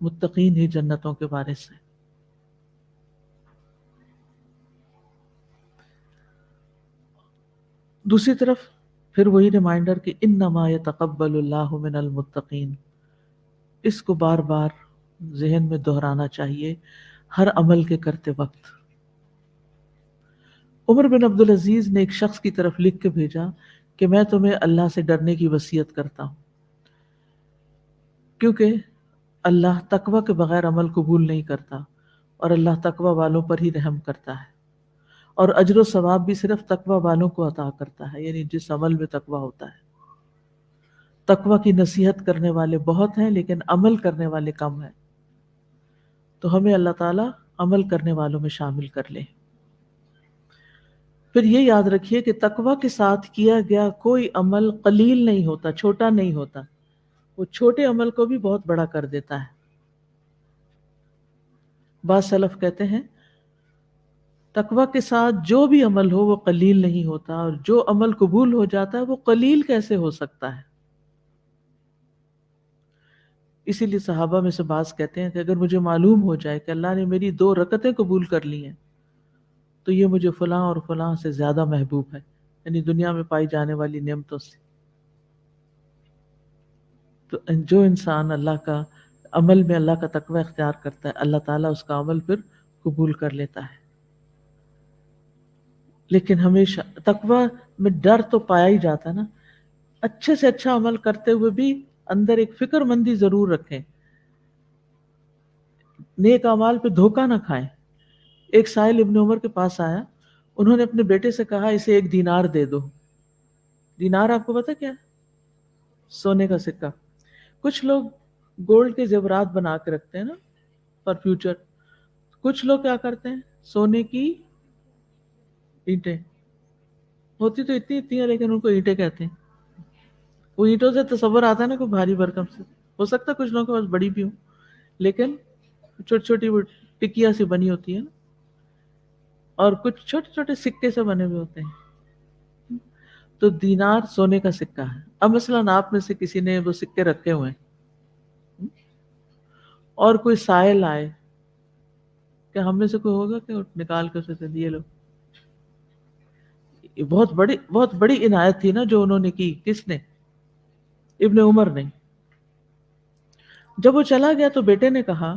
متقین ہی جنتوں کے وارث ہیں۔ دوسری طرف پھر وہی ریمائنڈر کہ انما یتقبل اللہ من المتقین، اس کو بار بار ذہن میں دہرانا چاہیے ہر عمل کے کرتے وقت۔ عمر بن عبدالعزیز نے ایک شخص کی طرف لکھ کے بھیجا کہ میں تمہیں اللہ سے ڈرنے کی وصیت کرتا ہوں، کیونکہ اللہ تقوی کے بغیر عمل قبول نہیں کرتا، اور اللہ تقوی والوں پر ہی رحم کرتا ہے، اور اجر و ثواب بھی صرف تقوی والوں کو عطا کرتا ہے، یعنی جس عمل میں تقوی ہوتا ہے۔ تقوی کی نصیحت کرنے والے بہت ہیں لیکن عمل کرنے والے کم ہیں، تو ہمیں اللہ تعالیٰ عمل کرنے والوں میں شامل کر لے۔ پھر یہ یاد رکھیے کہ تقوی کے ساتھ کیا گیا کوئی عمل قلیل نہیں ہوتا، چھوٹا نہیں ہوتا، وہ چھوٹے عمل کو بھی بہت بڑا کر دیتا ہے۔ بعض سلف کہتے ہیں تقوی کے ساتھ جو بھی عمل ہو وہ قلیل نہیں ہوتا، اور جو عمل قبول ہو جاتا ہے وہ قلیل کیسے ہو سکتا ہے؟ اسی لیے صحابہ میں سے بعض کہتے ہیں کہ اگر مجھے معلوم ہو جائے کہ اللہ نے میری 2 رکعتیں قبول کر لی ہیں تو یہ مجھے فلاں اور فلاں سے زیادہ محبوب ہے، یعنی دنیا میں پائی جانے والی نعمتوں سے۔ تو جو انسان اللہ کا عمل میں اللہ کا تقوی اختیار کرتا ہے، اللہ تعالیٰ اس کا عمل پھر قبول کر لیتا ہے۔ لیکن ہمیشہ تقوی میں ڈر تو پایا ہی جاتا ہے نا، اچھے سے اچھا عمل کرتے ہوئے بھی اندر ایک فکر مندی ضرور رکھیں، نیک اعمال پہ دھوکہ نہ کھائیں۔ ایک سائل ابن عمر کے پاس آیا، انہوں نے اپنے بیٹے سے کہا اسے 1 دینار دے دو۔ دینار آپ کو پتا کیا ہے؟ سونے کا سکہ۔ کچھ لوگ گولڈ کے زیورات بنا کے رکھتے ہیں نا فار فیوچر، کچھ لوگ کیا کرتے ہیں سونے کی اینٹیں، ہوتی تو اتنی ہیں لیکن ان کو اینٹیں کہتے ہیں۔ وہ اینٹوں سے تصور آتا ہے نا کوئی بھاری بھرکم سے، ہو سکتا ہے کچھ لوگوں کے پاس بڑی بھی ہوں، لیکن چھوٹی چھوٹی وہ ٹکیا سی بنی ہوتی ہے نا، اور کچھ چھوٹے چھوٹے سکے سے بنے ہوئے ہوتے ہیں۔ تو دینار سونے کا سکہ ہے۔ اب مثلاً آپ میں سے کسی نے وہ سکے رکھے ہوئے ہیں اور کوئی سائل آئے، کہ ہم میں سے کوئی ہوگا کہ نکال کے اسے دیے لو؟ یہ بہت بڑی عنایت تھی نا جو انہوں نے کی۔ کس نے؟ ابن عمر نے۔ جب وہ چلا گیا تو بیٹے نے کہا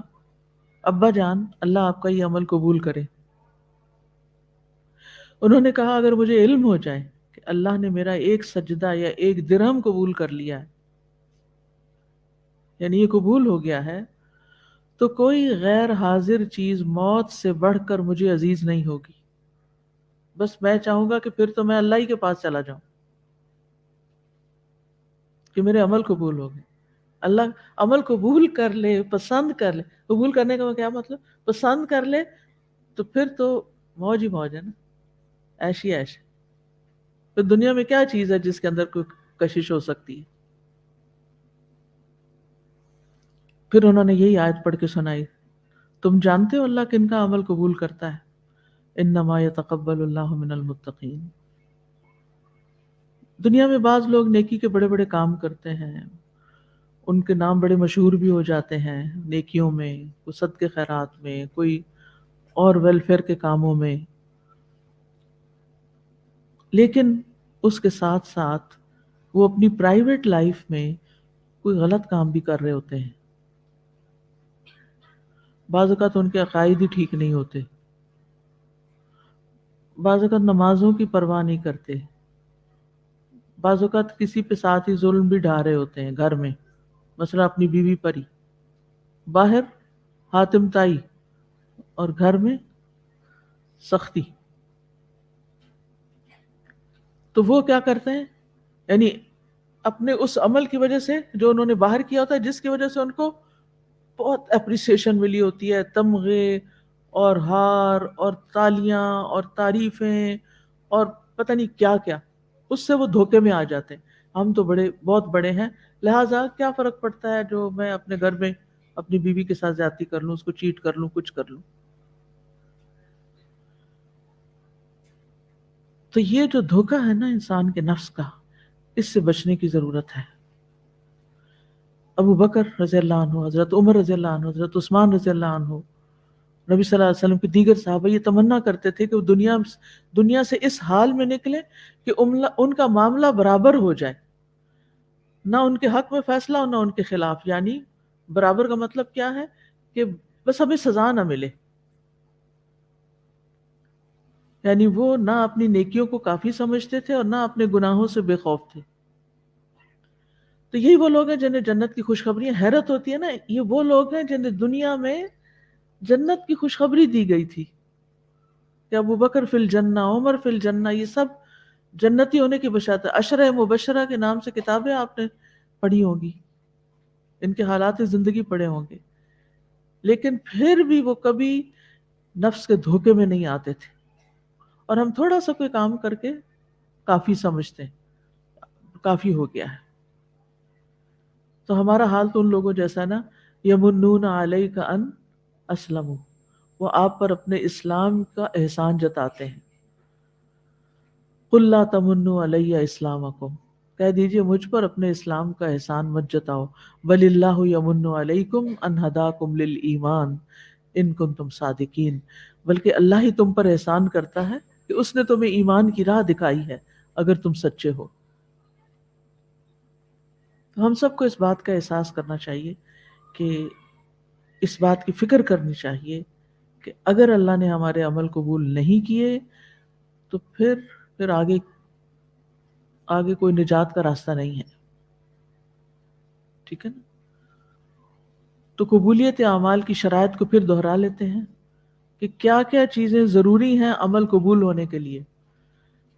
ابا جان اللہ آپ کا یہ عمل قبول کرے۔ انہوں نے کہا اگر مجھے علم ہو جائے کہ اللہ نے میرا 1 سجدہ یا 1 درہم قبول کر لیا ہے، یعنی یہ قبول ہو گیا ہے، تو کوئی غیر حاضر چیز موت سے بڑھ کر مجھے عزیز نہیں ہوگی۔ بس میں چاہوں گا کہ پھر تو میں اللہ ہی کے پاس چلا جاؤں کہ میرے عمل قبول ہو گئے۔ اللہ عمل قبول کر لے، پسند کر لے، قبول کرنے کا کیا مطلب؟ پسند کر لے تو پھر تو موج ہی موج ہے نا، عیش ہی عیش ہے۔ پھر دنیا میں کیا چیز ہے جس کے اندر کوئی کشش ہو سکتی ہے؟ پھر انہوں نے یہی آیت پڑھ کے سنائی، تم جانتے ہو اللہ کن کا عمل قبول کرتا ہے؟ انما یتقبل اللہ من المتقین۔ دنیا میں بعض لوگ نیکی کے بڑے بڑے کام کرتے ہیں، ان کے نام بڑے مشہور بھی ہو جاتے ہیں نیکیوں میں، کوئی صدقے خیرات میں، کوئی اور ویلفیئر کے کاموں میں، لیکن اس کے ساتھ ساتھ وہ اپنی پرائیویٹ لائف میں کوئی غلط کام بھی کر رہے ہوتے ہیں۔ بعض اوقات ان کے عقائد ہی ٹھیک نہیں ہوتے، بعض اوقات نمازوں کی پرواہ نہیں کرتے، بعض اوقات کسی پہ ساتھ ہی ظلم بھی ڈھا رہے ہوتے ہیں گھر میں، مثلا اپنی بیوی پر ہی، باہر حاتم تائی اور گھر میں سختی۔ تو وہ کیا کرتے ہیں، یعنی اپنے اس عمل کی وجہ سے جو انہوں نے باہر کیا ہوتا ہے، جس کی وجہ سے ان کو بہت اپریسیشن ملی ہوتی ہے، تمغے اور ہار اور تالیاں اور تعریفیں اور پتہ نہیں کیا کیا، اس سے وہ دھوکے میں آ جاتے ہیں، ہم تو بہت بڑے ہیں، لہٰذا کیا فرق پڑتا ہے جو میں اپنے گھر میں اپنی بیوی کے ساتھ زیادتی کر لوں، اس کو چیٹ کر لوں، کچھ کر لوں۔ تو یہ جو دھوکہ ہے نا انسان کے نفس کا، اس سے بچنے کی ضرورت ہے۔ ابو بکر رضی اللہ عنہ، حضرت عمر رضی اللہ عنہ، حضرت عثمان رضی اللہ عنہ، نبی صلی اللہ علیہ وسلم کے دیگر صحابہ یہ تمنا کرتے تھے کہ وہ دنیا سے اس حال میں نکلے کہ ان کا معاملہ برابر ہو جائے، نہ ان کے حق میں فیصلہ اور نہ ان کے خلاف. یعنی برابر کا مطلب کیا ہے کہ بس ہمیں سزا نہ ملے. یعنی وہ نہ اپنی نیکیوں کو کافی سمجھتے تھے اور نہ اپنے گناہوں سے بے خوف تھے. تو یہی وہ لوگ ہیں جنہیں جنت کی خوشخبری. حیرت ہوتی ہے نا، یہ وہ لوگ ہیں جنہیں دنیا میں جنت کی خوشخبری دی گئی تھی کہ ابو بکر فی الجنہ، عمر فی الجنہ، یہ سب جنتی ہونے کی بشارت ہے. عشرہ مبشرہ کے نام سے کتابیں آپ نے پڑھی ہوں گی، ان کے حالات زندگی پڑھے ہوں گے، لیکن پھر بھی وہ کبھی نفس کے دھوکے میں نہیں آتے تھے. اور ہم تھوڑا سا کوئی کام کر کے کافی سمجھتے ہیں، کافی ہو گیا ہے. تو ہمارا حال تو ان لوگوں جیسا نا، یمنون علیک ان اسلموا، وہ آپ پر اپنے اسلام کا احسان جتاتے ہیں. قل لا تمنوا علی اسلامکم، کہہ دیجئے مجھ پر اپنے اسلام کا احسان مت جتاؤ. بل اللہ یمن علیکم ان ہداکم للایمان ان کنتم صادقین، بلکہ اللہ ہی تم پر احسان کرتا ہے کہ اس نے تمہیں ایمان کی راہ دکھائی ہے اگر تم سچے ہو. تو ہم سب کو اس بات کا احساس کرنا چاہیے، کہ اس بات کی فکر کرنی چاہیے کہ اگر اللہ نے ہمارے عمل قبول نہیں کیے تو پھر آگے کوئی نجات کا راستہ نہیں ہے. ٹھیک ہے نا؟ تو قبولیت اعمال کی شرائط کو پھر دہرا لیتے ہیں کہ کیا کیا چیزیں ضروری ہیں عمل قبول ہونے کے لیے.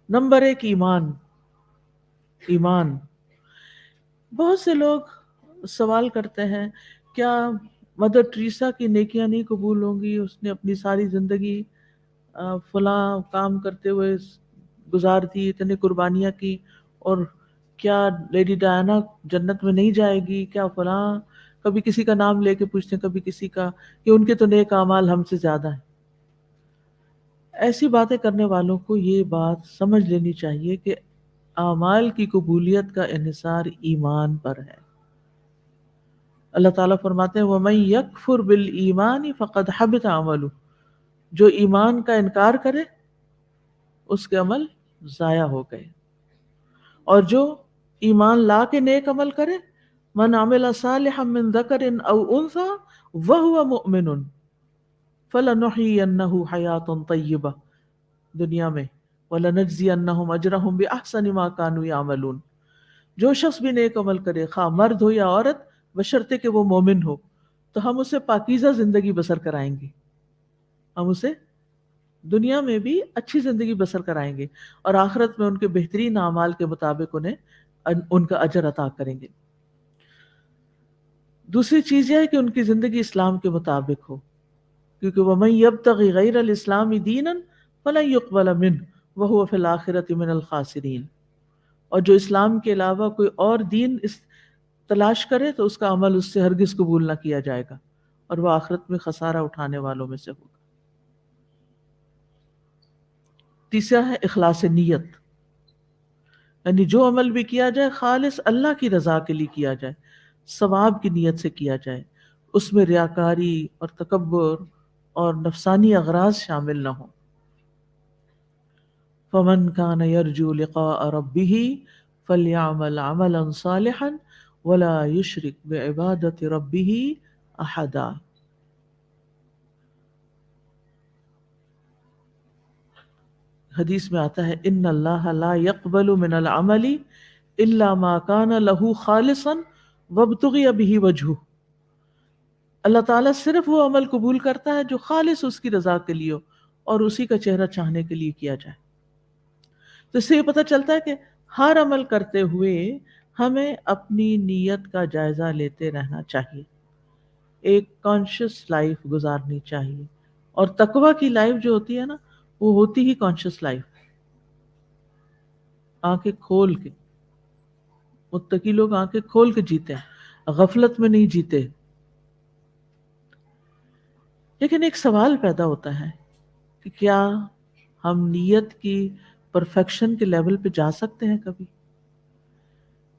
نمبر 1، ایمان. بہت سے لوگ سوال کرتے ہیں کیا مدر ٹریسا کی نیکیاں نہیں قبول ہوں گی؟ اس نے اپنی ساری زندگی فلاں کام کرتے ہوئے گزار دی، اتنے قربانیاں کی، اور کیا لیڈی ڈائنا جنت میں نہیں جائے گی؟ کیا فلاں، کبھی کسی کا نام لے کے پوچھتے ہیں، کبھی کسی کا، کہ ان کے تو نیک اعمال ہم سے زیادہ ہیں. ایسی باتیں کرنے والوں کو یہ بات سمجھ لینی چاہیے کہ اعمال کی قبولیت کا انحصار ایمان پر ہے. اللہ تعالیٰ فرماتے ہیں وَمَن يَكْفُرْ بِالْإِيمَانِ فَقَدْ حَبِطَ عَمَلُهُ، جو ایمان کا انکار کرے اس کے عمل ضائع ہو گئے. اور جو ایمان لا کے نیک عمل کرے، من عمل صالحا من ذکر او انثى وهو مؤمن فلنحيينه حیاة طیبہ، دنیا میں، ولنجزینہم اجرہم باحسن ما كانوا يعملون. جو شخص بھی نیک عمل کرے، خواہ مرد ہو یا عورت، بشرطے کہ وہ مومن ہو، تو ہم اسے پاکیزہ زندگی بسر کرائیں گے. ہم اسے دنیا میں بھی اچھی زندگی بسر کرائیں گے اور آخرت میں ان کے بہترین اعمال کے مطابق انہیں ان کا اجر عطا کریں گے. دوسری چیز یہ ہے کہ ان کی زندگی اسلام کے مطابق ہو، کیونکہ وَمَن يَبْتَغِ غَيْرَ الْإِسْلَامِ دِينًا فَلَن يُقْبَلَ مِنْهُ وَهُوَ فِي الْآخِرَةِ مِنَ الْخَاسِرِينَ. اور جو اسلام کے علاوہ کوئی اور دین تلاش کرے تو اس کا عمل اس سے ہرگز قبول نہ کیا جائے گا اور وہ آخرت میں خسارہ اٹھانے والوں میں سے ہوگا. تیسرا ہے اخلاص نیت، یعنی جو عمل بھی کیا جائے خالص اللہ کی رضا کے لیے کیا جائے، ثواب کی نیت سے کیا جائے، اس میں ریاکاری اور تکبر اور نفسانی اغراض شامل نہ ہوں. فَمَنْ كَانَ يَرْجُو لِقَاءَ رَبِّهِ فَلْيَعْمَلْ عَمَلًا صَالِحًا وَلَا يُشْرِكْ بِعِبَادَةِ رَبِّهِ أَحَدًا. حدیث میں آتا ہے ان اللہ لا يقبل من العمل الا ما كان له خالصا وابتغي به وجهه. اللہ تعالیٰ صرف وہ عمل قبول کرتا ہے جو خالص اس کی رضا کے لیے ہو اور اسی کا چہرہ چاہنے کے لیے کیا جائے. تو اس سے یہ پتہ چلتا ہے کہ ہر عمل کرتے ہوئے ہمیں اپنی نیت کا جائزہ لیتے رہنا چاہیے، ایک کانشیس لائف گزارنی چاہیے. اور تقویٰ کی لائف جو ہوتی ہے نا، وہ ہوتی ہی کانشیس لائف، آنکھیں کھول کے. متقی لوگ آنکھیں کھول کے جیتے ہیں، غفلت میں نہیں جیتے. لیکن ایک سوال پیدا ہوتا ہے کہ کیا ہم نیت کی پرفیکشن کے لیول پہ جا سکتے ہیں کبھی؟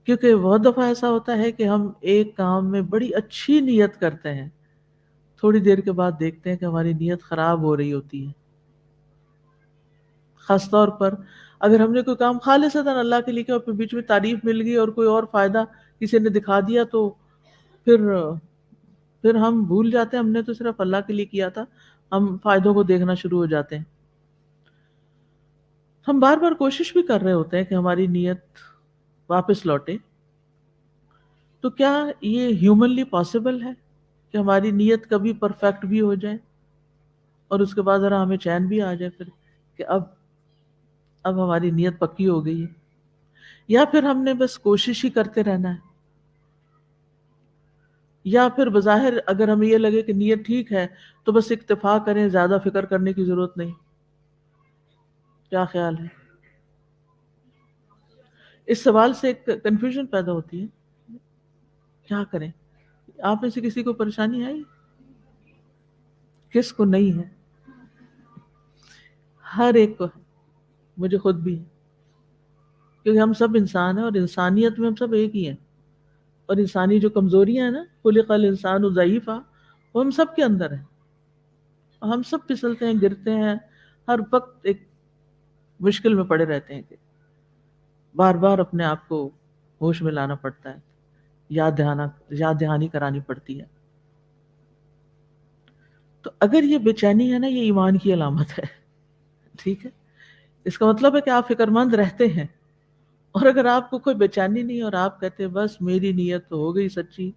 کیونکہ بہت دفعہ ایسا ہوتا ہے کہ ہم ایک کام میں بڑی اچھی نیت کرتے ہیں تھوڑی دیر کے بعد دیکھتے ہیں کہ ہماری نیت خراب ہو رہی ہوتی ہے. خاص طور پر اگر ہم نے کوئی کام خالصتاً اللہ کے لیے کیا اور پھر بیچ میں تعریف مل گئی اور کوئی اور فائدہ کسی نے دکھا دیا تو پھر ہم بھول جاتے ہیں ہم نے تو صرف اللہ کے لیے کیا تھا، ہم فائدوں کو دیکھنا شروع ہو جاتے ہیں. ہم بار بار کوشش بھی کر رہے ہوتے ہیں کہ ہماری نیت واپس لوٹے. تو کیا یہ ہیومنلی پاسبل ہے کہ ہماری نیت کبھی پرفیکٹ بھی ہو جائے اور اس کے بعد ذرا ہمیں چین بھی آ جائے پھر کہ اب ہماری نیت پکی ہو گئی ہے؟ یا پھر ہم نے بس کوشش ہی کرتے رہنا ہے؟ یا پھر بظاہر اگر ہمیں یہ لگے کہ نیت ٹھیک ہے تو بس اکتفا کریں، زیادہ فکر کرنے کی ضرورت نہیں؟ کیا خیال ہے؟ اس سوال سے ایک کنفیوژن پیدا ہوتی ہے، کیا کریں؟ آپ میں سے کسی کو پریشانی آئی؟ کس کو نہیں ہے؟ ہر ایک کو ہے، مجھے خود بھی ہے، کیونکہ ہم سب انسان ہیں اور انسانیت میں ہم سب ایک ہی ہیں، اور انسانی جو کمزوریاں ہیں نا، خلق الانسان ضعیفا، وہ ہم سب کے اندر ہیں. ہم سب پھسلتے ہیں، گرتے ہیں، ہر وقت ایک مشکل میں پڑے رہتے ہیں کہ بار بار اپنے آپ کو ہوش میں لانا پڑتا ہے، یاد دہانی کرانی پڑتی ہے. تو اگر یہ بے چینی ہے نا، یہ ایمان کی علامت ہے. ٹھیک ہے، اس کا مطلب ہے کہ آپ فکر مند رہتے ہیں. اور اگر آپ کو کوئی بے چینی نہیں اور آپ کہتے ہیں بس میری نیت تو ہو گئی سچی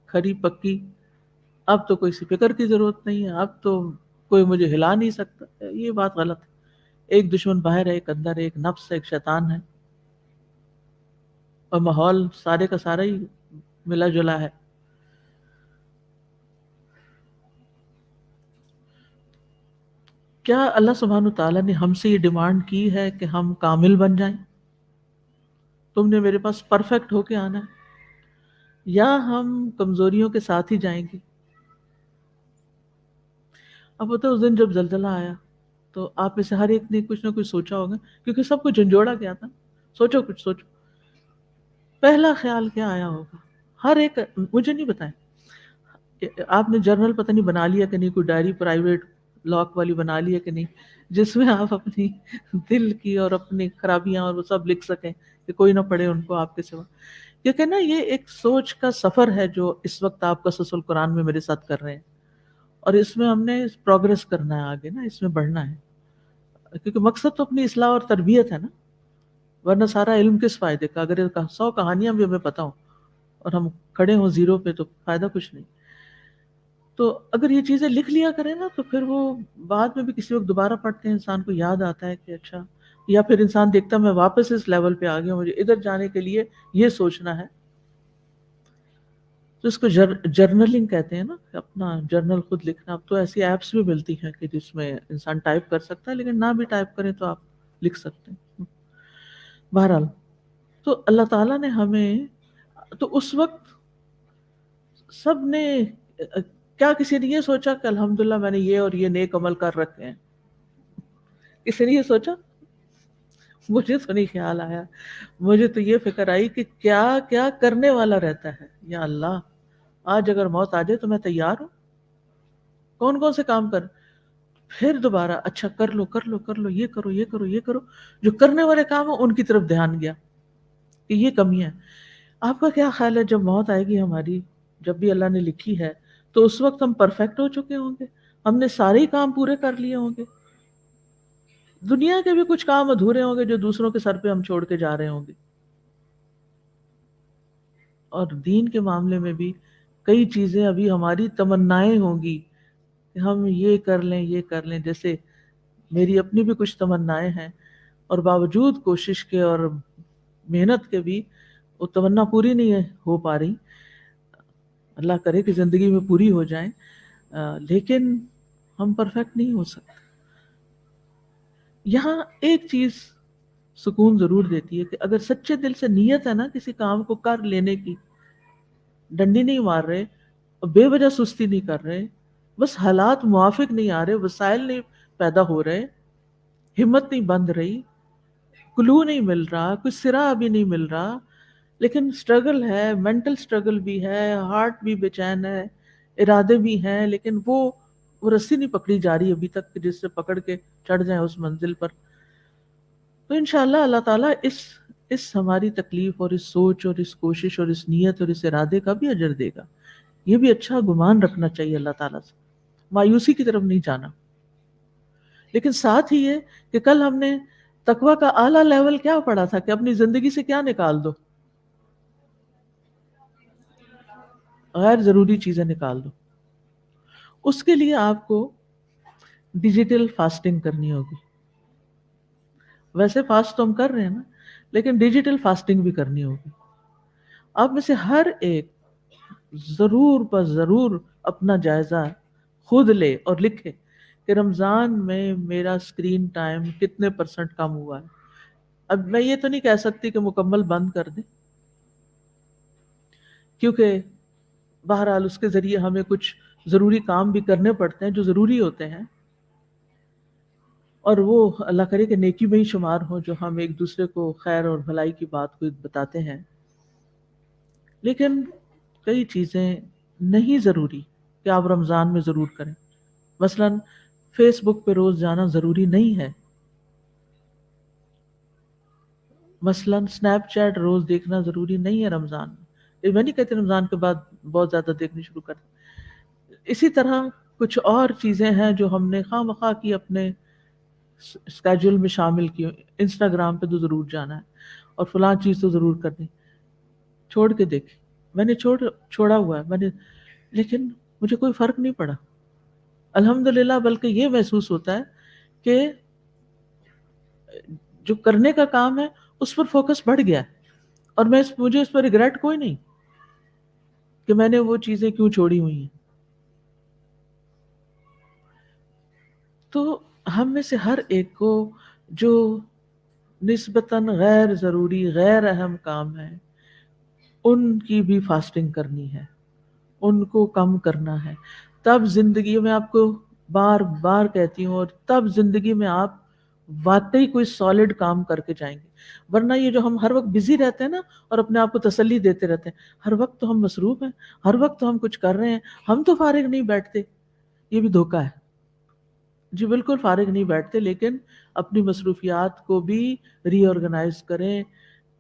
کھری پکی، اب تو کوئی سی فکر کی ضرورت نہیں ہے، اب تو کوئی مجھے ہلا نہیں سکتا، یہ بات غلط ہے. ایک دشمن باہر ہے، ایک اندر ہے، ایک نفس ہے، ایک شیطان ہے، اور ماحول سارے کا سارا ہی ملا جلا ہے. کیا اللہ سبحانہ تعالیٰ نے ہم سے یہ ڈیمانڈ کی ہے کہ ہم کامل بن جائیں؟ تم نے میرے پاس پرفیکٹ ہو کے آنا ہے، یا ہم کمزوریوں کے ساتھ ہی جائیں گے؟ اب ہوتا ہے اس دن جب زلزلہ آیا تو آپ میں سے ہر ایک نے کچھ نہ کچھ سوچا ہوگا، کیونکہ سب کو جھنجھوڑا گیا تھا. سوچو کچھ، سوچو پہلا خیال کیا آیا ہوگا ہر ایک. مجھے نہیں بتائیں آپ نے جرنل پتہ نہیں بنا لیا کہ نہیں، کوئی ڈائری پرائیویٹ لاک والی بنا لیا کہ نہیں، جس میں آپ اپنی دل کی اور اپنی خرابیاں اور وہ سب لکھ سکیں کہ کوئی نہ پڑھے ان کو آپ کے سوا. کیونکہ نا یہ ایک سوچ کا سفر ہے جو اس وقت آپ قصص القرآن میں میرے ساتھ کر رہے ہیں، اور اس میں ہم نے پروگرس کرنا ہے آگے نا، اس میں بڑھنا ہے، کیونکہ مقصد تو اپنی اصلاح اور تربیت ہے نا. ورنہ سارا علم کس فائدے کا؟ اگر 100 کہانیاں بھی ہمیں پتہ ہوں اور ہم کھڑے ہوں زیرو پہ تو فائدہ کچھ نہیں. تو اگر یہ چیزیں لکھ لیا کریں نا تو پھر وہ بعد میں بھی کسی وقت دوبارہ پڑھتے ہیں انسان کو یاد آتا ہے کہ اچھا، یا پھر انسان دیکھتا میں واپس اس لیول پہ آ گیا ہوں، مجھے ادھر جانے کے لیے یہ سوچنا ہے. تو اس کو جرنلنگ کہتے ہیں نا، اپنا جرنل خود لکھنا. اب تو ایسی ایپس بھی ملتی ہیں کہ جس میں انسان ٹائپ کر سکتا ہے، لیکن نہ بھی ٹائپ کریں تو آپ لکھ سکتے ہیں. بہرحال تو اللہ تعالیٰ نے ہمیں، تو اس وقت سب نے کیا کسی نے یہ سوچا کہ الحمدللہ میں نے یہ اور یہ نیک عمل کر رکھے ہیں؟ کسی نے یہ سوچا؟ مجھے تو نہیں خیال آیا. مجھے تو یہ فکر آئی کہ کیا کیا کرنے والا رہتا ہے. یا اللہ، آج اگر موت آ جائے تو میں تیار ہوں. کون کون سے کام کر، پھر دوبارہ اچھا کر لو کر لو کر لو، یہ کرو یہ کرو یہ کرو. جو کرنے والے کام ہیں ان کی طرف دھیان گیا کہ یہ کمیاں ہیں. آپ کا کیا خیال ہے جب موت آئے گی ہماری، جب بھی اللہ نے لکھی ہے، تو اس وقت ہم پرفیکٹ ہو چکے ہوں گے؟ ہم نے سارے ہی کام پورے کر لیے ہوں گے؟ دنیا کے بھی کچھ کام ادھورے ہوں گے جو دوسروں کے سر پہ ہم چھوڑ کے جا رہے ہوں گے. اور دین کے معاملے میں بھی کئی چیزیں ابھی ہماری تمنائیں ہوں گی کہ ہم یہ کر لیں یہ کر لیں. جیسے میری اپنی بھی کچھ تمنائیں ہیں، اور باوجود کوشش کے اور محنت کے بھی وہ تمنا پوری نہیں ہو پا رہی. اللہ کرے کہ زندگی میں پوری ہو جائیں، لیکن ہم پرفیکٹ نہیں ہو سکتے. یہاں ایک چیز سکون ضرور دیتی ہے کہ اگر سچے دل سے نیت ہے نا کسی کام کو کر لینے کی، ڈنڈی نہیں مار رہے اور بے وجہ سستی نہیں کر رہے، بس حالات موافق نہیں آ رہے، وسائل نہیں پیدا ہو رہے، ہمت نہیں بند رہی، کلو نہیں مل رہا، کوئی سرا ابھی نہیں مل رہا، لیکن سٹرگل ہے، مینٹل سٹرگل بھی ہے، ہارٹ بھی بے چین ہے، ارادے بھی ہیں لیکن وہ رسی نہیں پکڑی جا رہی ابھی تک کہ جس سے پکڑ کے چڑھ جائیں اس منزل پر. تو انشاءاللہ اللہ تعالیٰ اس ہماری تکلیف اور اس سوچ اور اس کوشش اور اس نیت اور اس ارادے کا بھی اجر دے گا. یہ بھی اچھا گمان رکھنا چاہیے اللہ تعالیٰ سے، مایوسی کی طرف نہیں جانا. لیکن ساتھ ہی یہ کہ کل ہم نے تقویٰ کا اعلیٰ لیول کیا پڑھا تھا کہ اپنی زندگی سے کیا نکال دو، غیر ضروری چیزیں نکال دو. اس کے لیے آپ کو ڈیجیٹل فاسٹنگ کرنی ہوگی. ویسے فاسٹ تو ہم کر رہے ہیں نا، لیکن ڈیجیٹل فاسٹنگ بھی کرنی ہوگی. آپ میں سے ہر ایک ضرور بس ضرور اپنا جائزہ خود لے اور لکھے کہ رمضان میں میرا اسکرین ٹائم کتنے % کم ہوا ہے. اب میں یہ تو نہیں کہہ سکتی کہ مکمل بند کر دیں، کیونکہ بہرحال اس کے ذریعے ہمیں کچھ ضروری کام بھی کرنے پڑتے ہیں جو ضروری ہوتے ہیں، اور وہ اللہ کرے کہ نیکی میں ہی شمار ہو جو ہم ایک دوسرے کو خیر اور بھلائی کی بات کو بتاتے ہیں. لیکن کئی چیزیں نہیں ضروری کہ آپ رمضان میں ضرور کریں. مثلا فیس بک پہ روز جانا ضروری نہیں ہے، مثلا سنیپ چیٹ روز دیکھنا ضروری نہیں ہے رمضان میں. میں نہیں کہتی رمضان کے بعد بہت زیادہ دیکھنی شروع کر دیں. اسی طرح کچھ اور چیزیں ہیں جو ہم نے خواہ مخواہ کی اپنے اسکیجول میں شامل کی. انسٹاگرام پہ تو ضرور جانا ہے اور فلاں چیز تو ضرور کرنی، چھوڑ کے دیکھیں. میں نے چھوڑا ہوا ہے لیکن مجھے کوئی فرق نہیں پڑا الحمدللہ، بلکہ یہ محسوس ہوتا ہے کہ جو کرنے کا کام ہے اس پر فوکس بڑھ گیا ہے، اور مجھے اس پر ریگریٹ کوئی نہیں کہ میں نے وہ چیزیں کیوں چھوڑی ہوئی ہیں. تو ہم میں سے ہر ایک کو جو نسبتاً غیر ضروری غیر اہم کام ہے ان کی بھی فاسٹنگ کرنی ہے، ان کو کم کرنا ہے. تب زندگی میں آپ کو بار بار کہتی ہوں، اور تب زندگی میں آپ واقعی کوئی سالڈ کام کر کے جائیں گے. ورنہ یہ جو ہم ہر وقت بزی رہتے ہیں نا اور اپنے آپ کو تسلی دیتے رہتے ہیں، ہر وقت تو ہم مصروف ہیں، ہر وقت تو ہم کچھ کر رہے ہیں، ہم تو فارغ نہیں بیٹھتے، یہ بھی دھوکہ ہے. جی بالکل فارغ نہیں بیٹھتے، لیکن اپنی مصروفیات کو بھی ری آرگنائز کریں،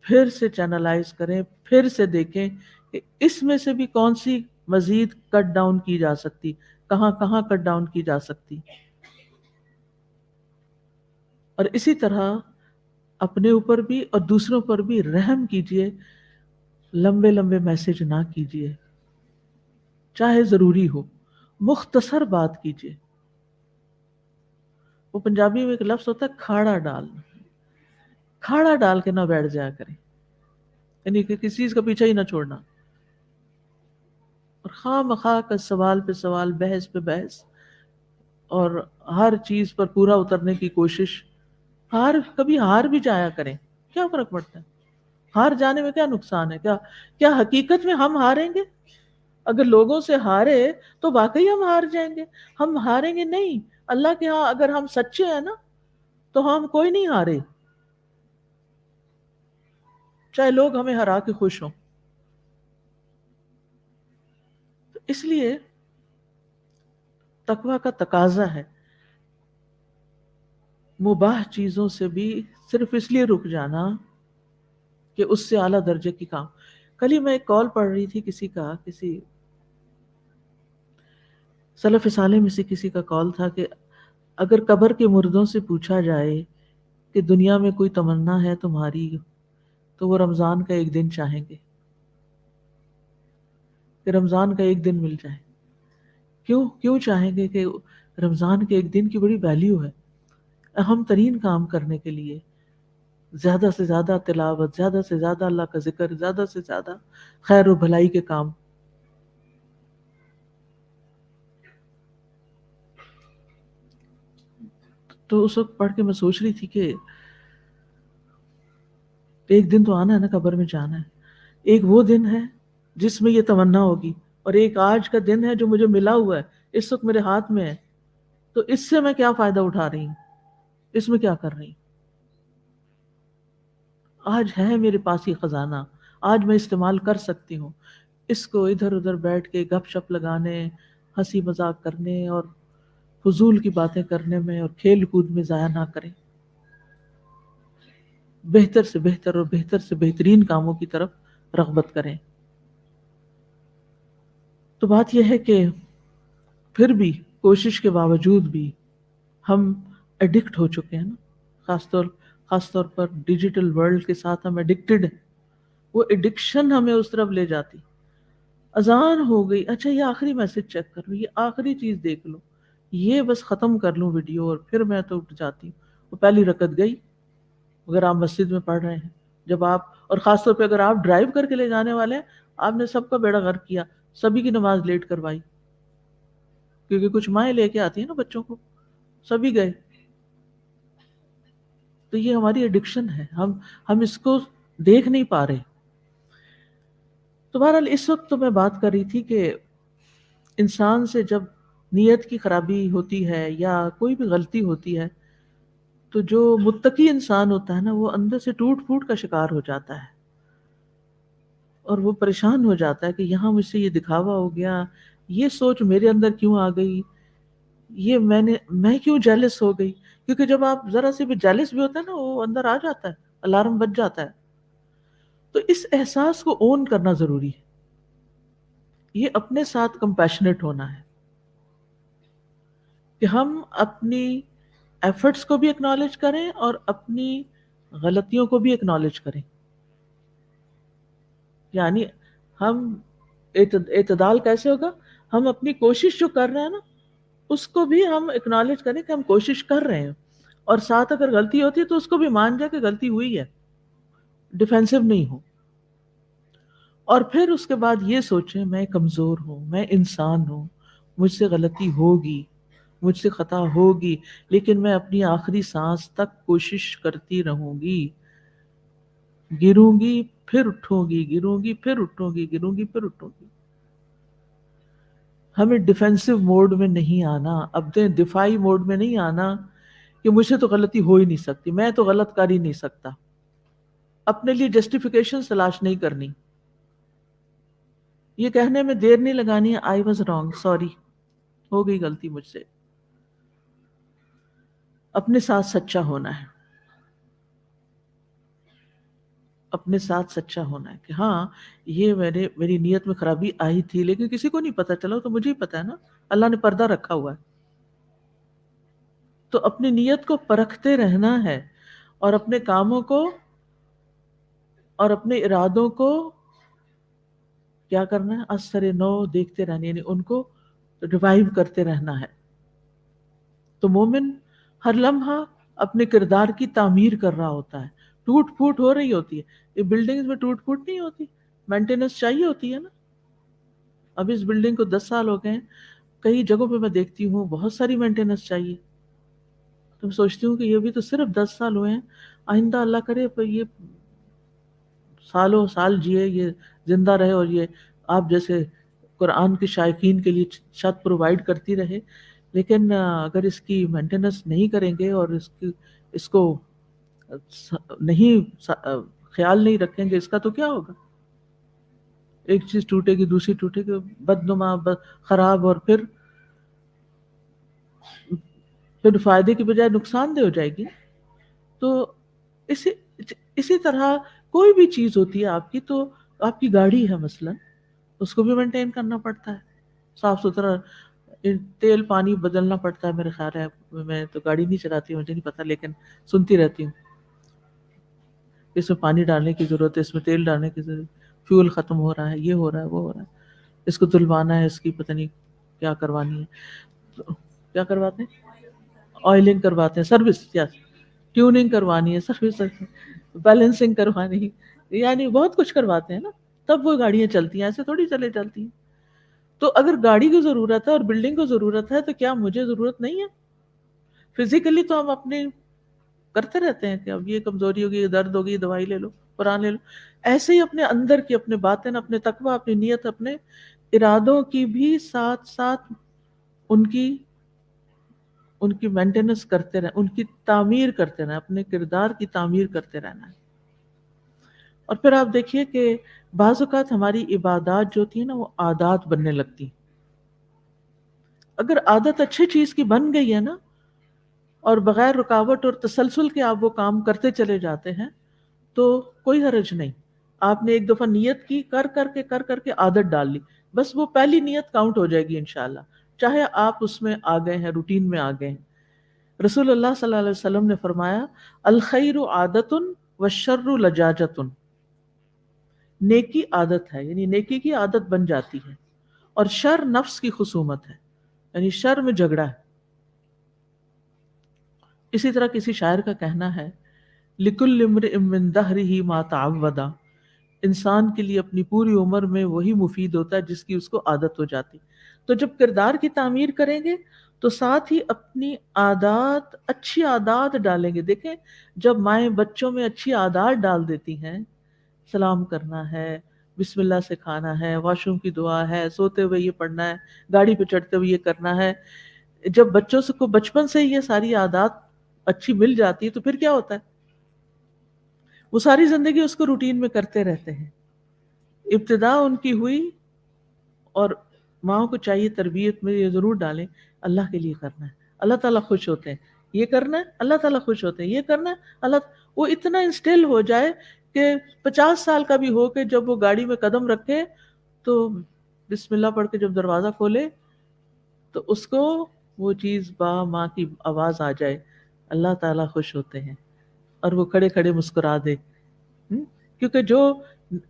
پھر سے چینلائز کریں، پھر سے دیکھیں کہ اس میں سے بھی کون سی مزید کٹ ڈاؤن کی جا سکتی، کہاں کہاں کٹ ڈاؤن کی جا سکتی. اور اسی طرح اپنے اوپر بھی اور دوسروں پر بھی رحم کیجئے. لمبے لمبے میسج نہ کیجئے، چاہے ضروری ہو، مختصر بات کیجئے. وہ پنجابی میں ایک لفظ ہوتا ہے کھاڑا ڈالنا، کھاڑا ڈال کے نہ بیٹھ جایا کریں، یعنی کہ کسی چیز کا پیچھا ہی نہ چھوڑنا، اور خواہ مخواہ کا سوال پہ سوال، بحث پہ بحث، اور ہر چیز پر پورا اترنے کی کوشش. کبھی ہار بھی جایا کریں، کیا فرق پڑتا ہے؟ ہار جانے میں کیا نقصان ہے؟ کیا حقیقت میں ہم ہاریں گے؟ اگر لوگوں سے ہارے تو واقعی ہم ہار جائیں گے. ہم ہاریں گے نہیں. اللہ کے ہاں اگر ہم سچے ہیں نا تو ہم کوئی نہیں ہارے، چاہے لوگ ہمیں ہرا کے خوش ہوں. تو اس لیے تقویٰ کا تقاضا ہے مباح چیزوں سے بھی صرف اس لیے رک جانا کہ اس سے اعلیٰ درجے کی کام. کل ہی میں ایک کال پڑھ رہی تھی کسی سلف صالح میں سے کسی کا کال تھا کہ اگر قبر کے مردوں سے پوچھا جائے کہ دنیا میں کوئی تمنا ہے تمہاری تو وہ رمضان کا ایک دن چاہیں گے کہ رمضان کا ایک دن مل جائے. کیوں چاہیں گے؟ کہ رمضان کے ایک دن کی بڑی ویلیو ہے. اہم ترین کام کرنے کے لیے زیادہ سے زیادہ تلاوت، زیادہ سے زیادہ اللہ کا ذکر، زیادہ سے زیادہ خیر و بھلائی کے کام. تو اس وقت پڑھ کے میں سوچ رہی تھی کہ ایک دن تو آنا ہے نا، قبر میں جانا ہے. ایک وہ دن ہے جس میں یہ تمنا ہوگی، اور ایک آج کا دن ہے جو مجھے ملا ہوا ہے، اس وقت میرے ہاتھ میں ہے. تو اس سے میں کیا فائدہ اٹھا رہی ہوں؟ اس میں کیا کر رہی ہوں؟ آج ہے میرے پاس یہ خزانہ، آج میں استعمال کر سکتی ہوں. اس کو ادھر ادھر بیٹھ کے گپ شپ لگانے، ہنسی مذاق کرنے اور فضول کی باتیں کرنے میں اور کھیل کود میں ضائع نہ کریں، بہتر سے بہتر اور بہتر سے بہترین کاموں کی طرف رغبت کریں۔ تو بات یہ ہے کہ پھر بھی کوشش کے باوجود بھی ہم ایڈکٹ ہو چکے ہیں نا، خاص طور پر ڈیجیٹل ورلڈ کے ساتھ ہم ایڈکٹڈ ہیں۔ وہ ایڈکشن ہمیں اس طرف لے جاتی، اذان ہو گئی، اچھا یہ آخری میسج چیک کر لوں، یہ آخری چیز دیکھ لوں، یہ بس ختم کر لوں ویڈیو، اور پھر میں تو اٹھ جاتی ہوں۔ وہ پہلی رکعت گئی اگر آپ مسجد میں پڑھ رہے ہیں، جب آپ، اور خاص طور پہ اگر آپ ڈرائیو کر کے لے جانے والے ہیں، آپ نے سب کا بیڑا غرق کیا، سبھی کی نماز لیٹ کروائی، کیونکہ کچھ مائیں لے کے آتی ہیں نا بچوں کو، سبھی گئے۔ تو یہ ہماری ایڈکشن ہے، ہم اس کو دیکھ نہیں پا رہے۔ تو بہرحال اس وقت تو میں بات کر رہی تھی کہ انسان سے جب نیت کی خرابی ہوتی ہے یا کوئی بھی غلطی ہوتی ہے، تو جو متقی انسان ہوتا ہے نا، وہ اندر سے ٹوٹ پھوٹ کا شکار ہو جاتا ہے، اور وہ پریشان ہو جاتا ہے کہ یہاں مجھ سے یہ دکھاوا ہو گیا، یہ سوچ میرے اندر کیوں آ گئی، یہ میں کیوں جیلس ہو گئی، کیونکہ جب آپ ذرا سے بھی جیلس بھی ہوتا ہے نا، وہ اندر آ جاتا ہے، الارم بج جاتا ہے۔ تو اس احساس کو اون کرنا ضروری ہے، یہ اپنے ساتھ کمپیشنیٹ ہونا ہے کہ ہم اپنی ایفرٹس کو بھی اکنالج کریں اور اپنی غلطیوں کو بھی اکنالج کریں، یعنی ہم اعتدال کیسے ہوگا، ہم اپنی کوشش جو کر رہے ہیں نا، اس کو بھی ہم اکنالج کریں کہ ہم کوشش کر رہے ہیں، اور ساتھ اگر غلطی ہوتی ہے تو اس کو بھی مان جائے کہ غلطی ہوئی ہے، ڈیفینسو نہیں ہو، اور پھر اس کے بعد یہ سوچیں میں کمزور ہوں، میں انسان ہوں، مجھ سے غلطی ہوگی، مجھ سے خطا ہوگی، لیکن میں اپنی آخری سانس تک کوشش کرتی رہوں گی، گروں گی پھر اٹھوں گی، گروں گی پھر اٹھوں گی، گروں گی پھر اٹھوں گی۔ ہمیں ڈیفینسو موڈ میں نہیں آنا، اپنے دفاعی موڈ میں نہیں آنا کہ مجھ سے تو غلطی ہو ہی نہیں سکتی، میں تو غلط کر ہی نہیں سکتا، اپنے لیے جسٹیفیکیشن تلاش نہیں کرنی، یہ کہنے میں دیر نہیں لگانی ہے آئی واز رانگ، سوری، ہو گئی غلطی مجھ سے۔ اپنے ساتھ سچا ہونا ہے، اپنے ساتھ سچا ہونا ہے کہ ہاں یہ میری نیت میں خرابی آئی تھی، لیکن کسی کو نہیں پتا چلا، تو مجھے ہی پتا ہے نا، اللہ نے پردہ رکھا ہوا ہے۔ تو اپنی نیت کو پرکھتے رہنا ہے، اور اپنے کاموں کو اور اپنے ارادوں کو کیا کرنا ہے، اثر نو دیکھتے رہنا، یعنی ان کو ریوائیو کرتے رہنا ہے۔ تو مومن ہر لمحہ اپنے کردار کی تعمیر کر رہا ہوتا ہے، ٹوٹ پھوٹ ہو رہی ہوتی ہے، یہ بلڈنگز میں ٹوٹ پھوٹ نہیں ہوتی، مینٹیننس چاہیے ہوتی ہے نا۔ اب اس بلڈنگ کو 10 سال ہو گئے ہیں، کئی جگہوں پہ میں دیکھتی ہوں بہت ساری مینٹیننس چاہیے، تو میں سوچتی ہوں کہ یہ بھی تو صرف 10 سال ہوئے ہیں، آئندہ اللہ کرے پر یہ سالوں سال جیے، یہ زندہ رہے، اور یہ آپ جیسے قرآن کے شائقین کے لیے چھت پرووائڈ کرتی رہے، لیکن اگر اس کی مینٹیننس نہیں کریں گے اور اس کو نہیں خیال نہیں رکھیں گے اس کا، تو کیا ہوگا؟ ایک چیز ٹوٹے گی، دوسری ٹوٹے گی، بدنما خراب، اور پھر فائدے کی بجائے نقصان دہ ہو جائے گی۔ تو اسی طرح کوئی بھی چیز ہوتی ہے آپ کی، تو آپ کی گاڑی ہے مثلا، اس کو بھی مینٹین کرنا پڑتا ہے، صاف ستھرا تیل پانی بدلنا پڑتا ہے، میرے خیال ہے، میں تو گاڑی نہیں چلاتی، مجھے نہیں پتا، لیکن سنتی رہتی ہوں اس میں پانی ڈالنے کی ضرورت ہے، اس میں تیل ڈالنے کی ضرورت، فیول ختم ہو رہا ہے، یہ ہو رہا ہے، وہ ہو رہا ہے، اس کو دھلوانا ہے، اس کی پتہ نہیں کیا کروانی ہے، کیا کرواتے ہیں، آئلنگ کرواتے ہیں، سروس یا ٹیوننگ کروانی ہے، سروس بیلنسنگ کروانی ہے، یعنی بہت کچھ کرواتے ہیں نا، تب وہ گاڑیاں چلتی ہیں، ایسے تھوڑی چلتی ہیں۔ تو اگر گاڑی کی ضرورت ہے اور بلڈنگ کو ضرورت ہے، تو کیا مجھے ضرورت نہیں ہے؟ فزیکلی تو ہم اپنے کرتے رہتے ہیں کہ اب یہ کمزوری ہوگی، یہ درد ہوگی، دوائی لے لو، قرآن لے لو، ایسے ہی اپنے اندر کی، اپنے باطن، اپنے تقویٰ، اپنی نیت، اپنے ارادوں کی بھی ساتھ ساتھ ان کی مینٹیننس کرتے رہنا، ان کی تعمیر کرتے رہنا، اپنے کردار کی تعمیر کرتے رہنا ہے۔ اور پھر آپ دیکھیے کہ بعض اوقات ہماری عبادات جو ہوتی ہیں نا وہ عادات بننے لگتی ہیں. اگر عادت اچھی چیز کی بن گئی ہے نا اور بغیر رکاوٹ اور تسلسل کے آپ وہ کام کرتے چلے جاتے ہیں تو کوئی حرج نہیں. آپ نے ایک دفعہ نیت کی، کر کے عادت ڈال لی، بس وہ پہلی نیت کاؤنٹ ہو جائے گی انشاءاللہ، چاہے آپ اس میں آ گئے ہیں، روٹین میں آ گئے ہیں. رسول اللہ صلی اللہ علیہ وسلم نے فرمایا الخیر عادت والشر لجاجت. نیکی عادت ہے، یعنی نیکی کی عادت بن جاتی ہے، اور شر نفس کی خصومت ہے، یعنی شر میں جھگڑا ہے. اسی طرح کسی شاعر کا کہنا ہے لِكُلِّ امْرِئٍ مِّن دَهْرِهِ مَا تَعَوَّدَ. انسان کے لیے اپنی پوری عمر میں وہی مفید ہوتا ہے جس کی اس کو عادت ہو جاتی. تو جب کردار کی تعمیر کریں گے تو ساتھ ہی اپنی عادات، اچھی عادات ڈالیں گے. دیکھیں جب مائیں بچوں میں اچھی عادات ڈال دیتی ہیں، سلام کرنا ہے، بسم اللہ سے کھانا ہے، واش روم کی دعا ہے، سوتے ہوئے یہ پڑھنا ہے، گاڑی پہ چڑھتے ہوئے یہ کرنا ہے، جب بچوں سے کو بچپن سے یہ ساری عادات اچھی مل جاتی ہے تو پھر کیا ہوتا ہے، وہ ساری زندگی اس کو روٹین میں کرتے رہتے ہیں. ابتدا ان کی ہوئی، اور ماؤں کو چاہیے تربیت میں یہ ضرور ڈالیں اللہ کے لیے کرنا ہے، اللہ تعالیٰ خوش ہوتے ہیں، یہ کرنا ہے اللہ تعالیٰ خوش ہوتے ہیں، یہ کرنا ہے اللہ. وہ اتنا انسٹل ہو جائے کہ 50 سال کا بھی ہو کے جب وہ گاڑی میں قدم رکھے تو بسم اللہ پڑھ کے جب دروازہ کھولے تو اس کو وہ چیز با ماں کی آواز آ جائے، اللہ تعالیٰ خوش ہوتے ہیں، اور وہ کھڑے کھڑے مسکرا دے. کیونکہ جو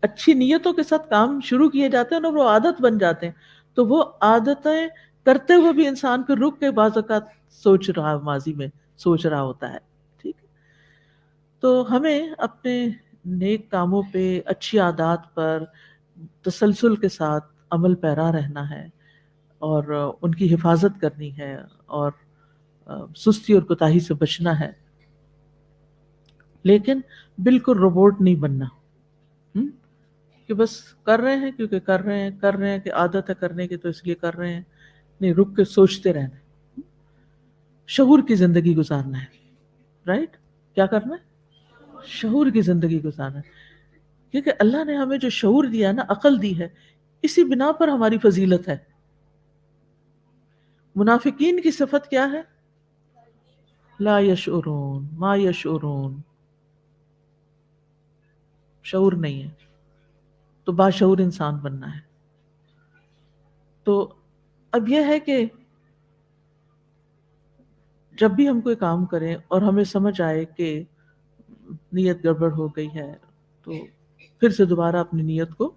اچھی نیتوں کے ساتھ کام شروع کیے جاتے ہیں نا وہ عادت بن جاتے ہیں، تو وہ عادتیں کرتے ہوئے بھی انسان پھر رک کے بعض اوقات سوچ رہا، ماضی میں سوچ رہا ہوتا ہے. ٹھیک ہے، تو ہمیں اپنے نیک کاموں پہ، اچھی عادات پر تسلسل کے ساتھ عمل پیرا رہنا ہے، اور ان کی حفاظت کرنی ہے، اور سستی اور کوتاہی سے بچنا ہے، لیکن بالکل روبوٹ نہیں بننا کہ بس کر رہے ہیں کیونکہ کر رہے ہیں کہ عادت ہے کرنے کی تو اس لیے کر رہے ہیں. نہیں، رک کے سوچتے رہنا ہے، شعور کی زندگی گزارنا ہے. رائٹ؟ کیا کرنا ہے؟ شعور کی زندگی گزارنا ہے. کیونکہ اللہ نے ہمیں جو شعور دیا نا، عقل دی ہے، اسی بنا پر ہماری فضیلت ہے. منافقین کی صفت کیا ہے؟ لا یشعرون، ما یشعرون، شعور نہیں ہے. تو باشعور انسان بننا ہے. تو اب یہ ہے کہ جب بھی ہم کوئی کام کریں اور ہمیں سمجھ آئے کہ نیت گڑبڑ ہو گئی ہے تو پھر سے دوبارہ اپنی نیت کو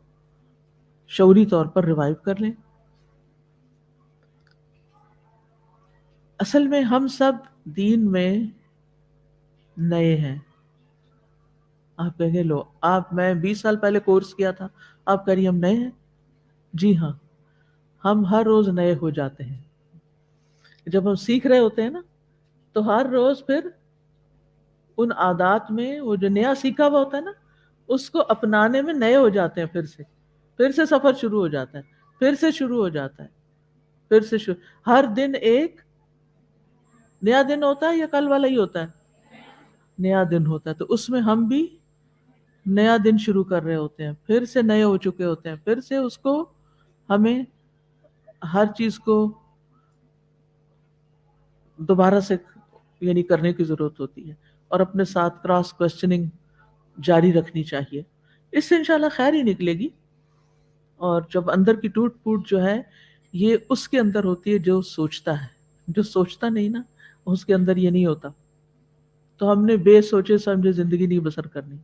شعوری طور پر ریوائیو کر لیں. اصل میں ہم سب دین میں نئے ہیں. آپ کہیں گے لو میں 20 سال پہلے کورس کیا تھا، آپ کہہ رہی ہم نئے ہیں. جی ہاں، ہم ہر روز نئے ہو جاتے ہیں. جب ہم سیکھ رہے ہوتے ہیں نا تو ہر روز پھر ان عادات میں وہ جو نیا سیکھا ہوا ہوتا ہے نا اس کو اپنانے میں نئے ہو جاتے ہیں. پھر سے سفر شروع ہو جاتا ہے، پھر سے شروع ہو جاتا ہے، پھر سے شروع. ہر دن ایک نیا دن ہوتا ہے یا کل والا ہی ہوتا ہے؟ نیا دن ہوتا ہے. تو اس میں ہم بھی نیا دن شروع کر رہے ہوتے ہیں، پھر سے نئے ہو چکے ہوتے ہیں، پھر سے اس کو ہمیں ہر چیز کو دوبارہ سے یعنی کرنے کی ضرورت ہوتی ہے، اور اپنے ساتھ کراس کوسچننگ جاری رکھنی چاہیے. اس سے انشاءاللہ خیر ہی نکلے گی. اور جب اندر کی ٹوٹ پھوٹ جو ہے یہ اس کے اندر ہوتی ہے جو سوچتا ہے. جو سوچتا نہیں نا اس کے اندر یہ نہیں ہوتا. تو ہم نے بے سوچے سمجھے زندگی نہیں بسر کرنی.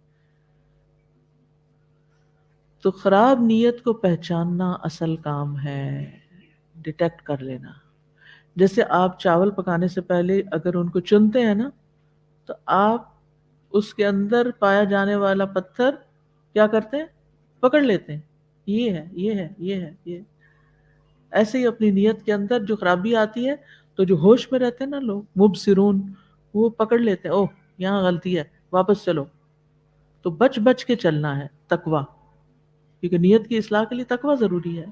تو خراب نیت کو پہچاننا اصل کام ہے، ڈیٹیکٹ کر لینا. جیسے آپ چاول پکانے سے پہلے اگر ان کو چنتے ہیں نا تو آپ اس کے اندر پایا جانے والا پتھر کیا کرتے ہیں؟ پکڑ لیتے ہیں. یہ ہے، یہ ہے، یہ ہے، یہ. ایسے ہی اپنی نیت کے اندر جو خرابی آتی ہے تو جو ہوش میں رہتے ہیں نا لوگ مبصرون، وہ پکڑ لیتے ہیں، اوہ یہاں غلطی ہے، واپس چلو. تو بچ بچ کے چلنا ہے. تقویٰ، کیونکہ نیت کی اصلاح کے لیے تقویٰ ضروری ہے،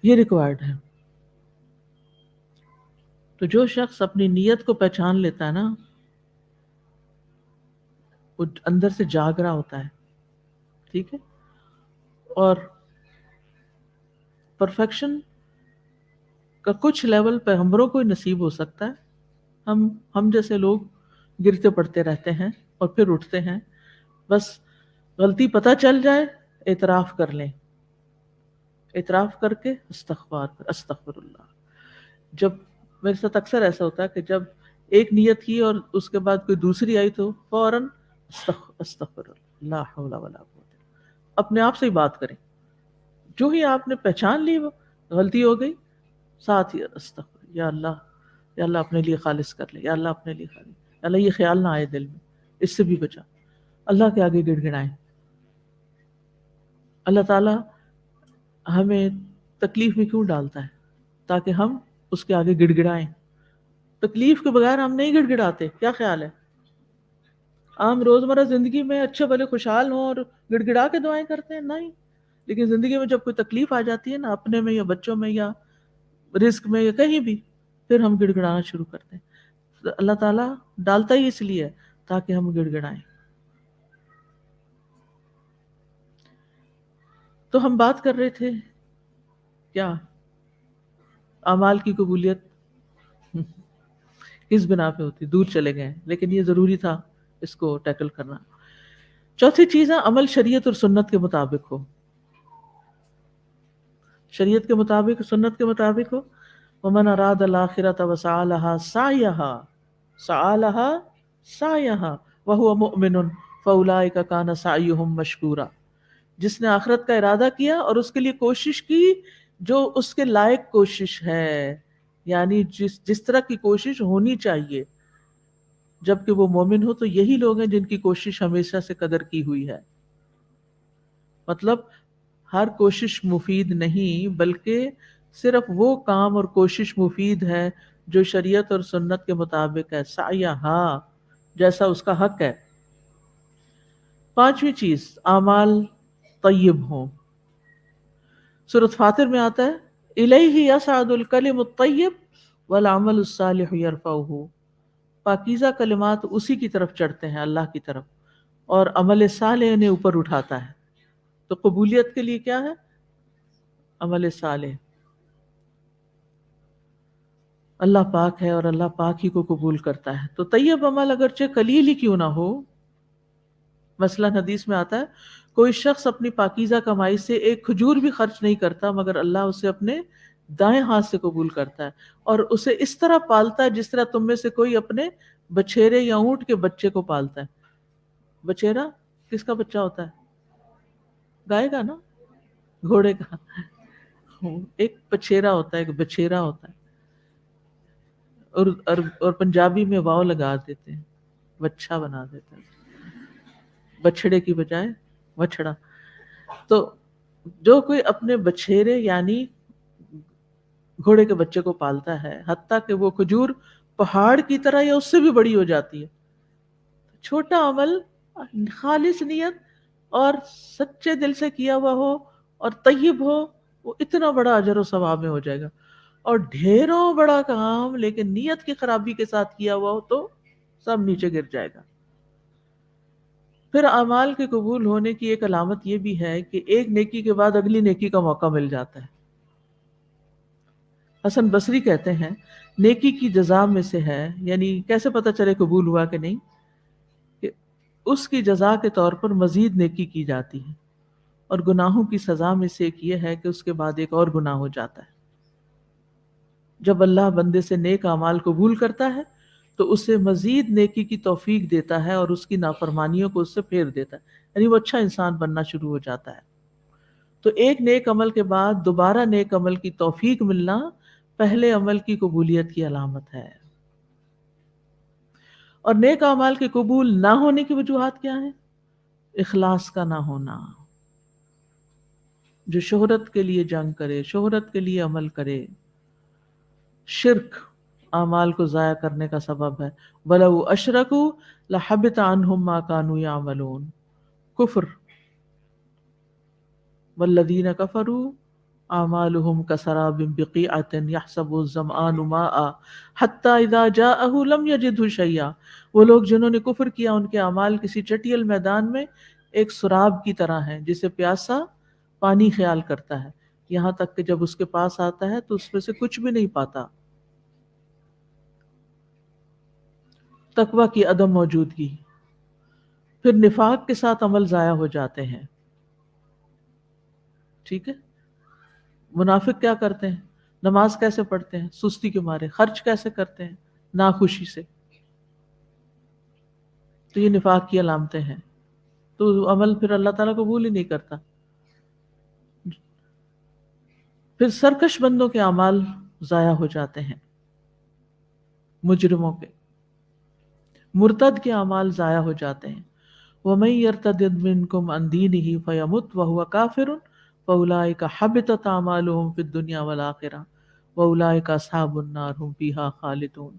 یہ ریکوائرڈ ہے. تو جو شخص اپنی نیت کو پہچان لیتا ہے نا وہ اندر سے جاگ رہا ہوتا ہے. ٹھیک ہے. اور پرفیکشن کا کچھ لیول پیغمبروں کو ہی نصیب ہو سکتا ہے. ہم جیسے لوگ گرتے پڑتے رہتے ہیں اور پھر اٹھتے ہیں. بس غلطی پتہ چل جائے اعتراف کر لیں، اعتراف کر کے استغفر اللہ. جب میرے ساتھ اکثر ایسا ہوتا ہے کہ جب ایک نیت کی اور اس کے بعد کوئی دوسری آئی تو فوراً استغفر اللہ، لا حول ولا قوت. اپنے آپ سے ہی بات کریں. جو ہی آپ نے پہچان لی وہ غلطی ہو گئی، ساتھ ہی استغفر، یا اللہ اپنے لیے خالص کر لے، یا اللہ اپنے لیے خالص، یا اللہ یہ خیال نہ آئے دل میں، اس سے بھی بچا. اللہ کے آگے گڑ گڑائیں. اللہ تعالیٰ ہمیں تکلیف میں کیوں ڈالتا ہے؟ تاکہ ہم اس کے آگے گڑ گڑائیں. تکلیف کے بغیر ہم نہیں گڑ گڑاتے. کیا خیال ہے؟ عام روزمرہ زندگی میں اچھے بھلے خوشحال ہوں اور گڑ گڑا کے دعائیں کرتے ہیں؟ نہیں. لیکن زندگی میں جب کوئی تکلیف آ جاتی ہے نا، اپنے میں یا بچوں میں یا رزق میں یا کہیں بھی، پھر ہم گڑ گڑانا شروع کرتے ہیں. تو اللہ تعالیٰ ڈالتا ہی اس لیے ہے تاکہ ہم گڑ گڑائیں. تو ہم بات کر رہے تھے کیا؟ اعمال کی قبولیت کس بنا پہ ہوتی؟ دور چلے گئے، لیکن یہ ضروری تھا اس کو ٹیکل کرنا. چوتھی چیز ہے عمل شریعت اور سنت کے مطابق ہو. شریعت کے مطابق، سنت کے مطابق ہو. ومن اراد الاخرۃ وسعى لها سعيها وهو مؤمن فاولئک کان سعیهم مشکورا. جس نے آخرت کا ارادہ کیا اور اس کے لیے کوشش کی جو اس کے لائق کوشش ہے، یعنی جس طرح کی کوشش ہونی چاہیے جبکہ وہ مومن ہو، تو یہی لوگ ہیں جن کی کوشش ہمیشہ سے قدر کی ہوئی ہے. مطلب ہر کوشش مفید نہیں، بلکہ صرف وہ کام اور کوشش مفید ہے جو شریعت اور سنت کے مطابق ہے، سعیہا، جیسا اس کا حق ہے. پانچویں چیز اعمال طیب ہوں. سورۃ فاطر میں آتا ہے الیہ یصعد الکلم الطیب والعمل الصالح یرفعہ. پاکیزہ کلمات اسی کی طرف چڑھتے ہیں، اللہ کی طرف، اور عمل صالح انہیں اوپر اٹھاتا ہے. تو قبولیت کے لیے کیا ہے؟ عمل صالح. اللہ پاک ہے اور اللہ پاک ہی کو قبول کرتا ہے. تو طیب عمل اگرچہ قلیل ہی کیوں نہ ہو، مثلا حدیث میں آتا ہے کوئی شخص اپنی پاکیزہ کمائی سے ایک کھجور بھی خرچ نہیں کرتا مگر اللہ اسے اپنے دائیں ہاتھ سے قبول کرتا ہے اور اسے اس طرح پالتا ہے جس طرح تم میں سے کوئی اپنے بچھیرے یا اونٹ کے بچے کو پالتا ہے. بچھیرا کس کا بچہ ہوتا ہے؟ گائے کا نا، گھوڑے کا. ایک بچھیرا ہوتا ہے، ایک بچھیرا ہوتا ہے، اور پنجابی میں واو لگا دیتے ہیں، بچہ بنا دیتے ہیں، بچڑے کی بجائے بچڑا. تو جو کوئی اپنے بچھیرے یعنی گھوڑے کے بچے کو پالتا ہے، حتیٰ کہ وہ کھجور پہاڑ کی طرح یا اس سے بھی بڑی ہو جاتی ہے. چھوٹا عمل خالص نیت اور سچے دل سے کیا ہوا ہو اور طیب ہو، وہ اتنا بڑا اجر و ثواب میں ہو جائے گا. اور ڈھیروں بڑا کام لیکن نیت کی خرابی کے ساتھ کیا ہوا ہو تو سب نیچے گر جائے گا. پھر اعمال کے قبول ہونے کی ایک علامت یہ بھی ہے کہ ایک نیکی کے بعد اگلی نیکی کا موقع مل جاتا ہے. حسن بصری کہتے ہیں نیکی کی جزا میں سے ہے، یعنی کیسے پتہ چلے قبول ہوا کہ نہیں، کہ اس کی جزا کے طور پر مزید نیکی کی جاتی ہے، اور گناہوں کی سزا میں سے ایک یہ ہے کہ اس کے بعد ایک اور گناہ ہو جاتا ہے. جب اللہ بندے سے نیک اعمال قبول کرتا ہے تو اسے مزید نیکی کی توفیق دیتا ہے اور اس کی نافرمانیوں کو اس سے پھیر دیتا ہے، یعنی وہ اچھا انسان بننا شروع ہو جاتا ہے. تو ایک نیک عمل کے بعد دوبارہ نیک عمل کی توفیق ملنا پہلے عمل کی قبولیت کی علامت ہے. اور نیک اعمال کے قبول نہ ہونے کی وجوہات کیا ہیں؟ اخلاص کا نہ ہونا. جو شہرت کے لیے جنگ کرے، شہرت کے لیے عمل کرے، شرک اعمال کو ضائع کرنے کا سبب ہے. وَلَوْ أَشْرَكُوا لَحَبِطَ عَنْهُمْ مَا كَانُوا يَعْمَلُونَ. کفر. وَالَّذِينَ كَفَرُوا أَعْمَالُهُمْ كَسَرَابٍ بِقِيعَةٍ يَحْسَبُهُ الظَّمْآنُ مَاءً حَتَّى إِذَا جَاءَهُ لَمْ يَجِدْهُ شَيْئًا. وہ لوگ جنہوں نے کفر کیا ان کے اعمال کسی چٹیل میدان میں ایک سراب کی طرح ہیں جسے پیاسا پانی خیال کرتا ہے، یہاں تک کہ جب اس کے پاس آتا ہے تو اس میں سے کچھ بھی نہیں پاتا۔ تقوی کی عدم موجودگی، پھر نفاق کے ساتھ عمل ضائع ہو جاتے ہیں۔ ٹھیک ہے، منافق کیا کرتے ہیں؟ نماز کیسے پڑھتے ہیں؟ سستی کے مارے۔ خرچ کیسے کرتے ہیں؟ ناخوشی سے۔ تو یہ نفاق کی علامتیں ہیں، تو عمل پھر اللہ تعالیٰ قبول ہی نہیں کرتا۔ پھر سرکش بندوں کے اعمال ضائع ہو جاتے ہیں، مجرموں کے، مرتد کے اعمال ضائع ہو جاتے ہیں۔ وَمَن يَرْتَدِدْ مِنْكُمْ عَنْ دِينِهِ فَيَمُتْ وَهُوَ كَافِرٌ فَأُولَٰئِكَ حَبِطَتْ أَعْمَالُهُمْ فِي الدُّنْيَا وَالْآخِرَةِ وَأُولَٰئِكَ أَصْحَابُ النَّارِ هُمْ فِيهَا خَالِدُونَ۔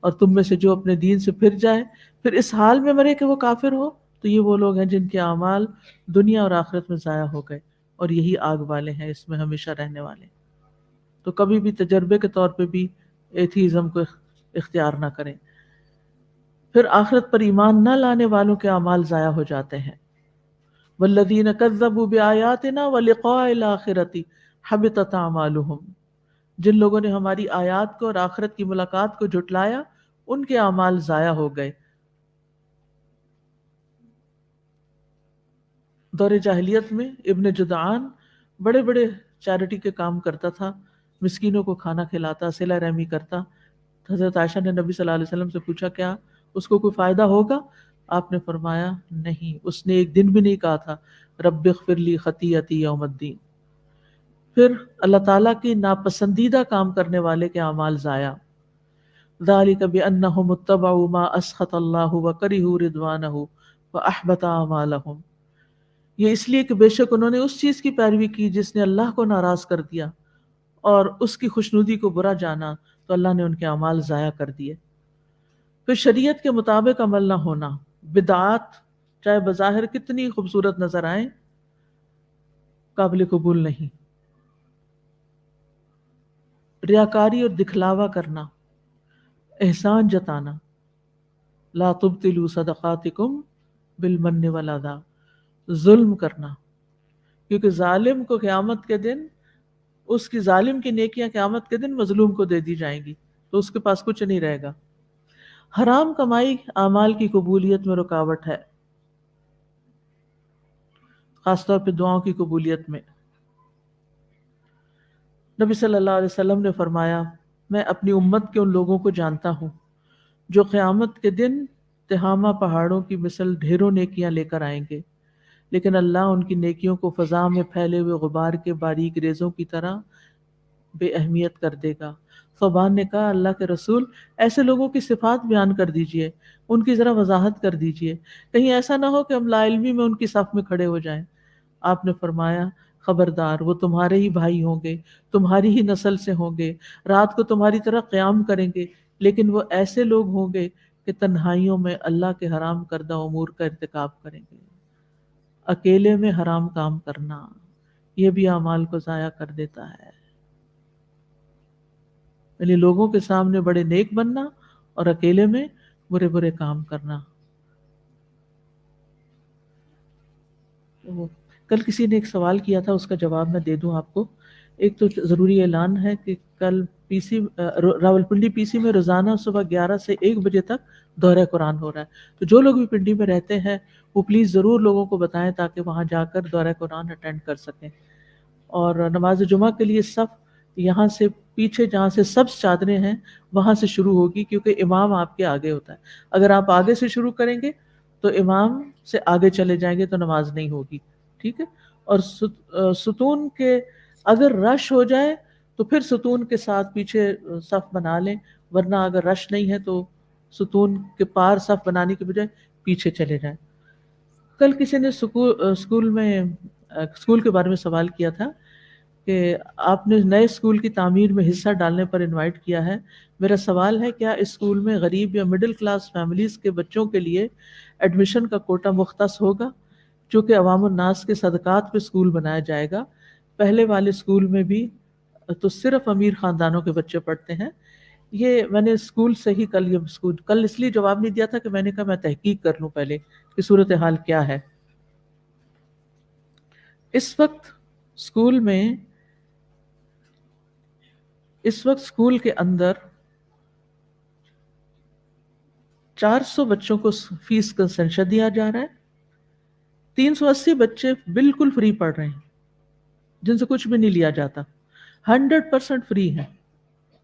اور تم میں سے جو اپنے دین سے پھر جائے پھر اس حال میں مرے کہ وہ کافر ہو، تو یہ وہ لوگ ہیں جن کے اعمال دنیا اور آخرت میں ضائع ہو گئے، اور یہی آگ والے ہیں، اس میں ہمیشہ رہنے والے۔ تو کبھی بھی تجربے کے طور پہ بھی ایتھیزم کو اختیار نہ کریں۔ پھر آخرت پر ایمان نہ لانے والوں کے اعمال ضائع ہو جاتے ہیں۔ والذین کذبوا بآیاتنا ولقاء الآخرۃ حبطت اعمالهم، جن لوگوں نے ہماری آیات کو اور آخرت کی ملاقات کو جھٹلایا ان کے اعمال ضائع ہو گئے۔ دور جاہلیت میں ابن جدعان بڑے بڑے چیریٹی کے کام کرتا تھا، مسکینوں کو کھانا کھلاتا، صلہ رحمی کرتا۔ حضرت عائشہ نے نبی صلی اللہ علیہ وسلم سے پوچھا کیا اس کو کوئی فائدہ ہوگا؟ آپ نے فرمایا نہیں، اس نے ایک دن بھی نہیں کہا تھا رب اغفر لی خطیئتی یوم الدین۔ پھر اللہ تعالیٰ کی ناپسندیدہ کام کرنے والے کے اعمال ضائع۔ ذالک بانہم اتبعوا ما اسخط اللہ وکرہوا رضوانہ فاحبط اعمالہم، یہ اس لیے کہ بے شک انہوں نے اس چیز کی پیروی کی جس نے اللہ کو ناراض کر دیا اور اس کی خوشنودی کو برا جانا، تو اللہ نے ان کے اعمال ضائع کر دیے۔ پھر شریعت کے مطابق عمل نہ ہونا، بدعات چاہے بظاہر کتنی خوبصورت نظر آئیں قابل قبول نہیں۔ ریاکاری اور دکھلاوا کرنا، احسان جتانا، لا تبطلوا صدقاتکم بالمن والاذی، ظلم کرنا، کیونکہ ظالم کو قیامت کے دن اس کی ظالم کی نیکیاں قیامت کے دن مظلوم کو دے دی جائیں گی، تو اس کے پاس کچھ نہیں رہے گا۔ حرام کمائی اعمال کی قبولیت میں رکاوٹ ہے، خاص طور پہ دعاؤں کی قبولیت میں۔ نبی صلی اللہ علیہ وسلم نے فرمایا میں اپنی امت کے ان لوگوں کو جانتا ہوں جو قیامت کے دن تہامہ پہاڑوں کی مثل ڈھیروں نیکیاں لے کر آئیں گے، لیکن اللہ ان کی نیکیوں کو فضا میں پھیلے ہوئے غبار کے باریک ریزوں کی طرح بے اہمیت کر دے گا۔ صوبان نے کہا اللہ کے رسول ایسے لوگوں کی صفات بیان کر دیجئے، ان کی ذرا وضاحت کر دیجئے، کہیں ایسا نہ ہو کہ ہم لا علمی میں ان کی صف میں کھڑے ہو جائیں۔ آپ نے فرمایا خبردار، وہ تمہارے ہی بھائی ہوں گے، تمہاری ہی نسل سے ہوں گے، رات کو تمہاری طرح قیام کریں گے، لیکن وہ ایسے لوگ ہوں گے کہ تنہائیوں میں اللہ کے حرام کردہ امور کا ارتکاب کریں گے۔ اکیلے میں حرام کام کرنا یہ بھی اعمال کو ضائع کر دیتا ہے، یعنی لوگوں کے سامنے بڑے نیک بننا اور اکیلے میں برے برے کام کرنا۔ کل کسی نے ایک سوال کیا تھا، اس کا جواب میں دے دوں آپ کو۔ ایک تو ضروری اعلان ہے کہ کل راولپنڈی پی سی میں روزانہ صبح 11 سے 1 بجے تک دورہ قرآن ہو رہا ہے، تو جو لوگ بھی پنڈی میں رہتے ہیں وہ پلیز ضرور لوگوں کو بتائیں تاکہ وہاں جا کر دورہ قرآن اٹینڈ کر سکیں۔ اور نماز جمعہ کے لیے صف یہاں سے پیچھے جہاں سے سبز چادریں ہیں وہاں سے شروع ہوگی، کیونکہ امام آپ کے آگے ہوتا ہے۔ اگر آپ آگے سے شروع کریں گے تو امام سے آگے چلے جائیں گے تو نماز نہیں ہوگی، ٹھیک ہے۔ اور ستون کے اگر رش ہو جائے تو پھر ستون کے ساتھ پیچھے صف بنا لیں، ورنہ اگر رش نہیں ہے تو ستون کے پار صف بنانے کے بجائے پیچھے چلے جائیں۔ کل کسی نے اسکول کے بارے میں سوال کیا تھا کہ آپ نے نئے اسکول کی تعمیر میں حصہ ڈالنے پر انوائٹ کیا ہے۔ میرا سوال ہے کیا اس اسکول میں غریب یا مڈل کلاس فیملیز کے بچوں کے لیے ایڈمیشن کا کوٹا مختص ہوگا؟ چونکہ عوام الناس کے صدقات پہ اسکول بنایا جائے گا، پہلے والے اسکول میں بھی تو صرف امیر خاندانوں کے بچے پڑھتے ہیں۔ یہ میں نے اسکول سے ہی کل اس لیے جواب نہیں دیا تھا کہ میں نے کہا میں تحقیق کر لوں پہلے کہ صورتحال کیا ہے۔ اس وقت اسکول میں اس وقت اسکول کے اندر 400 بچوں کو فیس کنسیشن دیا جا رہا ہے. 380 بچے بالکل فری پڑھ رہے ہیں جن سے کچھ بھی نہیں لیا جاتا. 100% فری ہیں.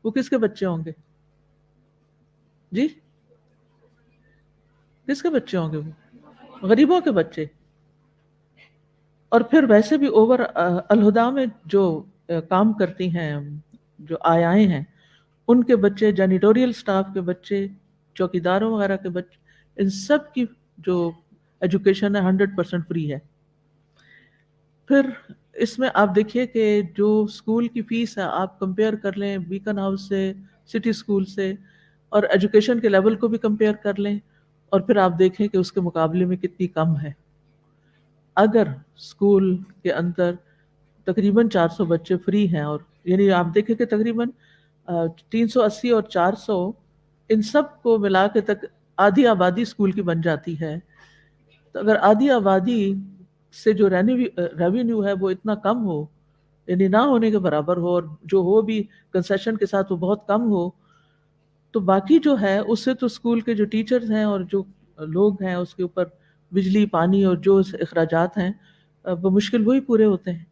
وہ کس کے بچے ہوں گے جی؟ کس کے بچے ہوں گے؟ وہ غریبوں کے بچے. اور پھر ویسے بھی اوور الہدا میں جو کام کرتی ہیں، جو آیائیں ہیں، ان کے بچے، جینیٹوریل سٹاف کے بچے، چوکیداروں وغیرہ کے بچے، ان سب کی جو ایجوکیشن ہے 100% فری ہے. پھر اس میں آپ دیکھیے کہ جو اسکول کی فیس ہے، آپ کمپیئر کر لیں بیکن ہاؤس سے، سٹی اسکول سے، اور ایجوکیشن کے لیول کو بھی کمپیئر کر لیں، اور پھر آپ دیکھیں کہ اس کے مقابلے میں کتنی کم ہے. اگر اسکول کے اندر تقریباً 400 بچے فری ہیں، اور یعنی آپ دیکھیں کہ تقریباً 380 اور 400 ان سب کو ملا کے تک آدھی آبادی اسکول کی بن جاتی ہے. تو اگر آدھی آبادی سے جو ریونیو ہے وہ اتنا کم ہو، یعنی نہ ہونے کے برابر ہو، اور جو ہو بھی کنسیشن کے ساتھ وہ بہت کم ہو، تو باقی جو ہے اس سے تو اسکول کے جو ٹیچرز ہیں اور جو لوگ ہیں اس کے اوپر بجلی، پانی اور جو اخراجات ہیں وہ مشکل وہی پورے ہوتے ہیں.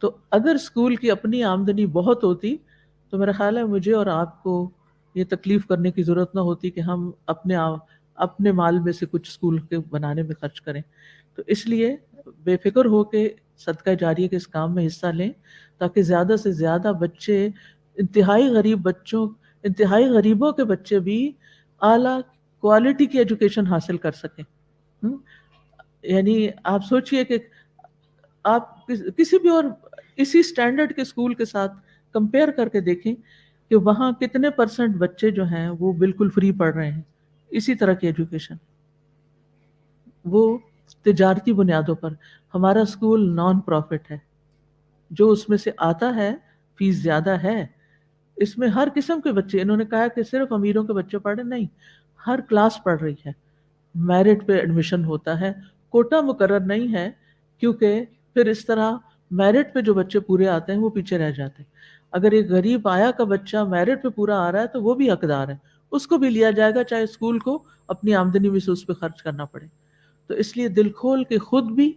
تو اگر اسکول کی اپنی آمدنی بہت ہوتی تو میرا خیال ہے مجھے اور آپ کو یہ تکلیف کرنے کی ضرورت نہ ہوتی کہ ہم اپنے مال میں سے کچھ اسکول کے بنانے میں خرچ کریں. تو اس لیے بے فکر ہو کے صدقہ جاریہ کے اس کام میں حصہ لیں، تاکہ زیادہ سے زیادہ بچے، انتہائی غریبوں کے بچے بھی اعلیٰ کوالٹی کی ایجوکیشن حاصل کر سکیں. یعنی آپ سوچئے کہ آپ کسی بھی اور اسی سٹینڈرڈ کے اسکول کے ساتھ کمپیئر کر کے دیکھیں کہ وہاں کتنے % بچے جو ہیں وہ بالکل فری پڑھ رہے ہیں اسی طرح کی ایجوکیشن، وہ تجارتی بنیادوں پر. ہمارا اسکول نان پروفٹ ہے، جو اس میں سے آتا ہے فیس زیادہ ہے. اس میں ہر قسم کے بچے، انہوں نے کہا کہ صرف امیروں کے بچے پڑھ رہے، نہیں، ہر کلاس پڑھ رہی ہے. میرٹ پہ ایڈمیشن ہوتا ہے، کوٹا مقرر نہیں ہے، کیونکہ پھر اس طرح میرٹ پہ جو بچے پورے آتے ہیں وہ پیچھے رہ جاتے ہیں. اگر ایک غریب آیا کا بچہ میرٹ پہ پورا آ رہا ہے تو وہ بھی حقدار ہے، اس کو بھی لیا جائے گا، چاہے اسکول کو اپنی آمدنی میں سے اس پہ خرچ کرنا پڑے. تو اس لیے دل کھول کے خود بھی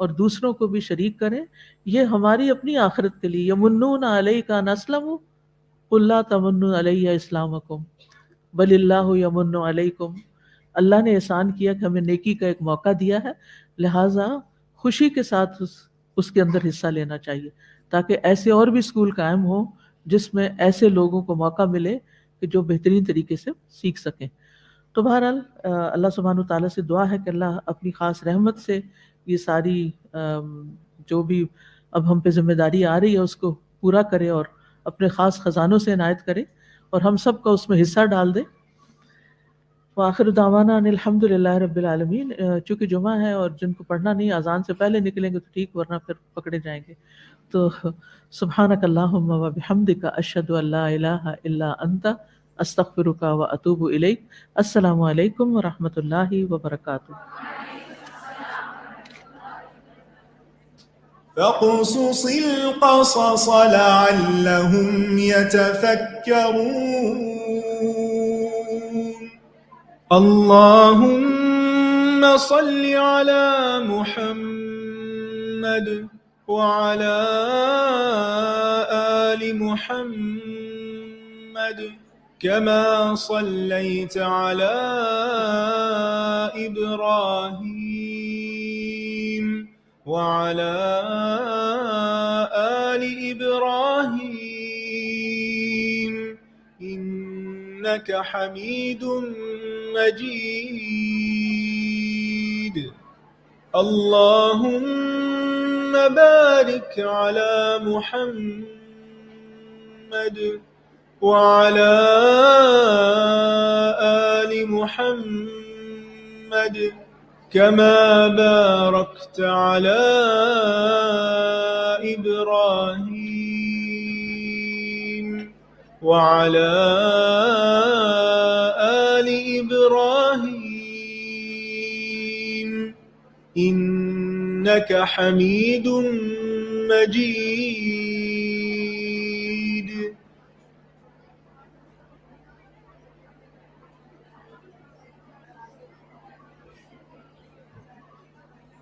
اور دوسروں کو بھی شریک کریں. یہ ہماری اپنی آخرت کے لیے. یمنون علیک ان اسلموا قل لا تمنوا علی اسلامکم بل اللہ یمن علیکم. اللہ نے احسان کیا کہ ہمیں نیکی کا ایک موقع دیا ہے، لہٰذا خوشی کے ساتھ اس کے اندر حصہ لینا چاہیے، تاکہ ایسے اور بھی اسکول قائم ہوں جس میں ایسے لوگوں کو موقع ملے کہ جو بہترین طریقے سے سیکھ سکیں. تو بہرحال اللہ سبحانہ و تعالیٰ سے دعا ہے کہ اللہ اپنی خاص رحمت سے یہ ساری جو بھی اب ہم پہ ذمہ داری آ رہی ہے اس کو پورا کرے، اور اپنے خاص خزانوں سے عنایت کرے، اور ہم سب کا اس میں حصہ ڈال دے. وآخر دعوانا ان الحمد للہ رب العالمین. چونکہ جمعہ ہے اور جن کو پڑھنا نہیں اذان سے پہلے نکلیں گے تو ٹھیک، ورنہ پھر پکڑے جائیں گے. تو سبحانک اللہم و بحمدک اشہد ان لا الہ الا انت استغفرک و اتوب الیک. السلام علیکم و رحمۃ اللہ وبرکاتہ. فاقصص القصص لعلهم يتفكرون. اللهم صل على محمد وعلى آل محمد كما صليت على إبراهيم وعلى آل إبراهيم إنك حميد مجيد. اللهم بارك على محمد وعلى آل محمد كما باركت على إبراهيم وعلى آل إبراهيم إنك حميد